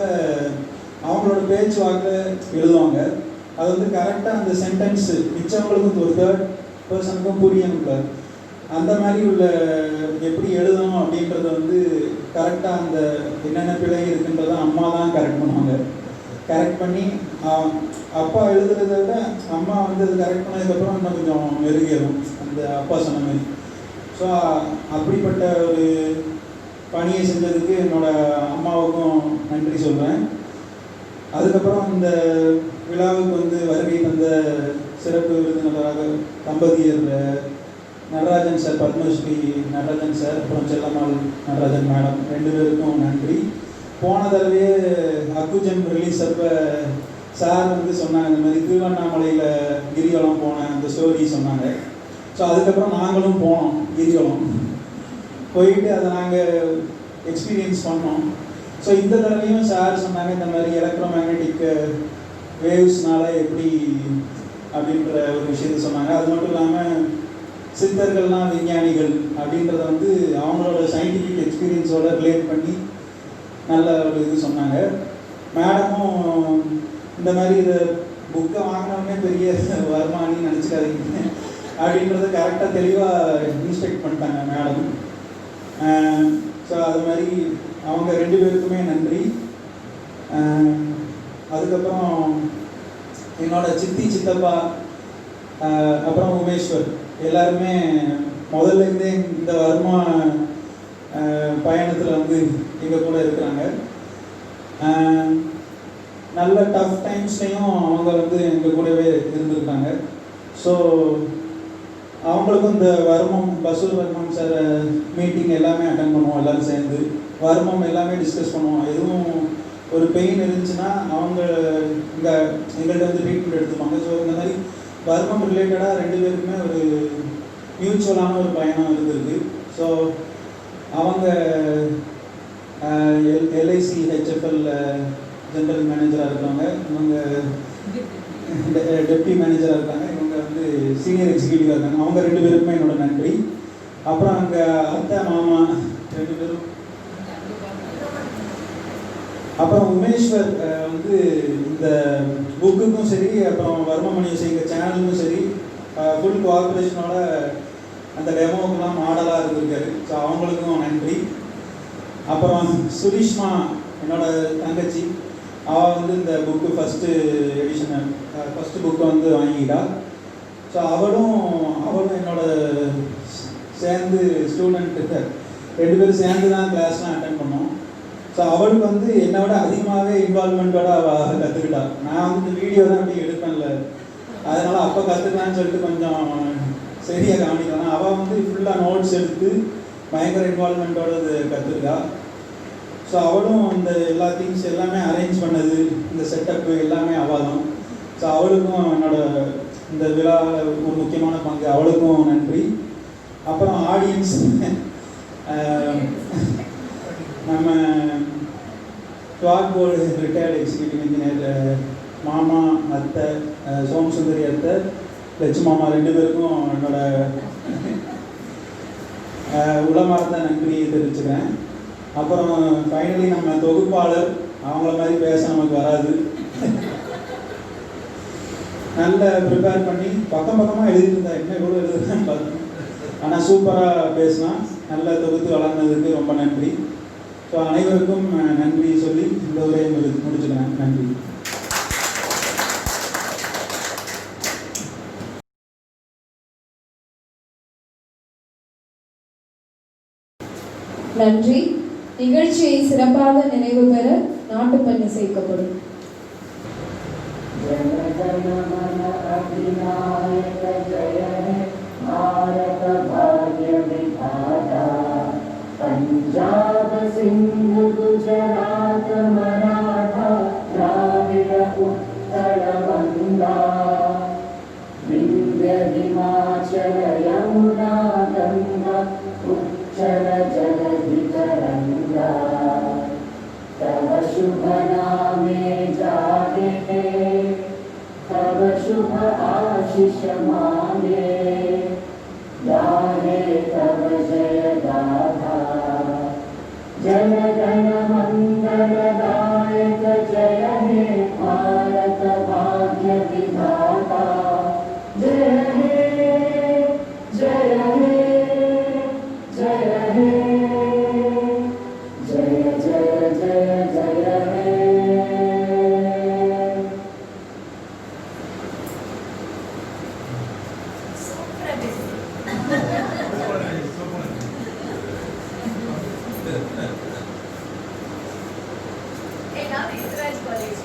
[SPEAKER 8] அவங்களோட பேச்சு வாக்கில் எழுதுவாங்க. அது வந்து கரெக்டாக அந்த சென்டென்ஸு மிச்சவங்களுக்கும் ஒரு 3rd பர்சனுக்கும் புரியணும். அந்த மாதிரி உள்ள எப்படி எழுதணும் அப்படின்றத வந்து கரெக்டாக அந்த என்னென்ன பிழை இருக்குன்றத அம்மா தான் கரெக்ட் பண்ணுவாங்க. கரெக்ட் பண்ணி அப்பா எழுதுறத விட அம்மா வந்து அது கரெக்ட் பண்ணதுக்கப்புறம் இன்னும் கொஞ்சம் மெருகேறும் அந்த அப்பா சொன்ன மாதிரி. ஸோ அப்படிப்பட்ட ஒரு பணியை செஞ்சதுக்கு என்னோடய அம்மாவுக்கும் நன்றி சொல்கிறேன். அதுக்கப்புறம் இந்த விழாவுக்கு வந்து வருகை தந்த சிறப்பு விருந்தினராக தம்பதியர் நடராஜன் சார், பத்மஸ்ரீ நடராஜன் சார், அப்புறம் செல்லம்மாள் நடராஜன் மேடம் 2 பேருக்கும் நன்றி. போன தடவையே அக்குஜம் ரிலீஸ் அப்போ சார் வந்து சொன்னாங்க, இந்த மாதிரி திருவண்ணாமலையில் கிரிவலம் போன அந்த ஸ்டோரி சொன்னாங்க. ஸோ அதுக்கப்புறம் நாங்களும் போனோம் கிரிவலம். போயிட்டு அதை நாங்கள் எக்ஸ்பீரியன்ஸ் பண்ணோம். ஸோ இந்த தடவையும் சார் சொன்னாங்க இந்த மாதிரி எலக்ட்ரோ மேக்னெட்டிக் வேவ்ஸ்னால எப்படி அப்படின்ற ஒரு விஷயத்த சொன்னாங்க. அது மட்டும் இல்லாமல் சித்தர்கள்லாம் விஞ்ஞானிகள் அப்படின்றத வந்து அவங்களோட சயின்டிஃபிக் எக்ஸ்பீரியன்ஸோட ரிலேட் பண்ணி நல்ல ஒரு இது சொன்னாங்க. மேடமும் இந்த மாதிரி இதை புக்கை வாங்கினவொடனே பெரிய வருமானி நினச்சிக்காதீங்க அப்படின்றத கரெக்டாக தெளிவாக இன்ஸ்ட்ரக்ட் பண்ணிட்டாங்க மேடம். ஸோ அது மாதிரி அவங்க 2 பேருக்குமே நன்றி. அதுக்கப்புறம் என்னோட சித்தி சித்தப்பா அப்புறம் உமேஸ்வர் எல்லாருமே முதல்ல இருந்தே இந்த வர்மா பயணத்தில் வந்து எங்கள் கூட இருக்கிறாங்க. நல்ல டஃப் டைம்ஸ்லையும் அவங்க வந்து எங்கள் கூடவே இருந்திருக்காங்க. ஸோ அவங்களுக்கும் இந்த வர்மம் பசூர் வர்மம் சார் மீட்டிங் எல்லாமே அட்டன் பண்ணுவோம், எல்லோரும் சேர்ந்து வர்மம் எல்லாமே டிஸ்கஸ் பண்ணுவோம். எதுவும் ஒரு பெயின் இருந்துச்சுன்னா அவங்க இங்கே எங்கள்கிட்ட வந்து ட்ரீட்மெண்ட் எடுத்துப்பாங்க. ஸோ இந்த மாதிரி வர்மம் ரிலேட்டடாக 2 பேருக்குமே ஒரு மியூச்சுவலான ஒரு பயணம் இருந்திருக்கு. ஸோ அவங்க எல்ஐசி ஹெச்எஃப்எல் ஜென்ரல் மேனேஜராக இருக்காங்க, இவங்க டெப்டி மேனேஜராக இருக்காங்க, இவங்க வந்து சீனியர் எக்ஸிக்யூட்டிவாக இருக்காங்க. அவங்க 2 பேருக்குமே என்னோட நன்றி. அப்புறம் அங்கே அத்தை மாமா 2 பேரும். அப்புறம் உமேஸ்வர் வந்து இந்த புக்குக்கும் சரி, அப்புறம் வர்மமணி இசைங்க சேனலுக்கும் சரி ஃபுல் கோஆப்ரேஷனோட அந்த டெமோவுக்குலாம் மாடலாக இருந்திருக்காரு. ஸோ அவங்களுக்கும் நன்றி. அப்புறம் சுரீஷ்மா என்னோட தங்கச்சி, அவள் வந்து இந்த புக்கு ஃபஸ்ட்டு புக்கை வந்து வாங்கிக்கிட்டா. ஸோ அவளும் என்னோட சேர்ந்து ஸ்டூடெண்ட்டு 2 பேரும் சேர்ந்து தான் கிளாஸ்லாம் அட்டன் பண்ணோம். ஸோ அவளுக்கு வந்து என்னை விட அதிகமாகவே இன்வால்மெண்ட்டோட அவள் கற்றுக்கிட்டா. நான் வந்து இந்த வீடியோ தான் அப்படி எடுப்பேன்ல, அதனால் அப்போ கற்றுக்கலான்னு சொல்லிட்டு கொஞ்சம் சரியாக கவனிக்கலாம். அவள் வந்து ஃபுல்லாக நோட்ஸ் எடுத்து பயங்கர இன்வால்மெண்ட்டோட இது கற்றுருக்கா. ஸோ அவளும் இந்த எல்லா திங்ஸ் எல்லாமே அரேஞ்ச் பண்ணது, இந்த செட்டப்பு எல்லாமே அவள் தான். ஸோ அவளுக்கும் என்னோட இந்த விழாவில் ஒரு முக்கியமான பங்கு, அவளுக்கும் நன்றி. அப்புறம் ஆடியன்ஸ் நம்ம clock board retired executive engineer மாமா, அத்தை சோமசுந்தரி அத்தை, லட்சு மாமா 2 பேருக்கும் என்னோட உளமார்ந்த நன்றியை தெரிவிச்சுக்கிறேன். அப்புறம் ஃபைனலி நம்ம தொகுப்பாளர், அவங்கள மாதிரி பேச நமக்கு வராது, நல்ல ப்ரிப்பேர் பண்ணி பக்கமாக எழுதிட்டு இருந்தா, என்ன கூட எழுதுறேன்னு பார்த்தேன், ஆனால் சூப்பராக பேசினா, நல்ல தொகுத்து வளர்ந்ததுக்கு ரொம்ப நன்றி. ஸோ அனைவருக்கும் நன்றி சொல்லி இந்த உரையை முடிச்சுக்கிறேன். நன்றி.
[SPEAKER 2] நன்றி. நிகழ்ச்சியை சிறப்பாக நிறைவு பெற நாட்டுப்பண்ணு சேர்க்கப்படும்.
[SPEAKER 9] पंजाब सिंध गुजरात मराठा द्राविड उत्कल गंगा विंध्य हिमाचल यमुना गंगा उच्चल जलधि तरंगा तव शुभ नामे जागे तव शुभ आशीष मांगे गाहे तव जय गाथा जन गण मंगल दायक जय हे भारत भाग्य विधाता जय हे जय हे जय हे जय जय जय जय हे
[SPEAKER 10] நான் இன்டராஜ் காலேஜ்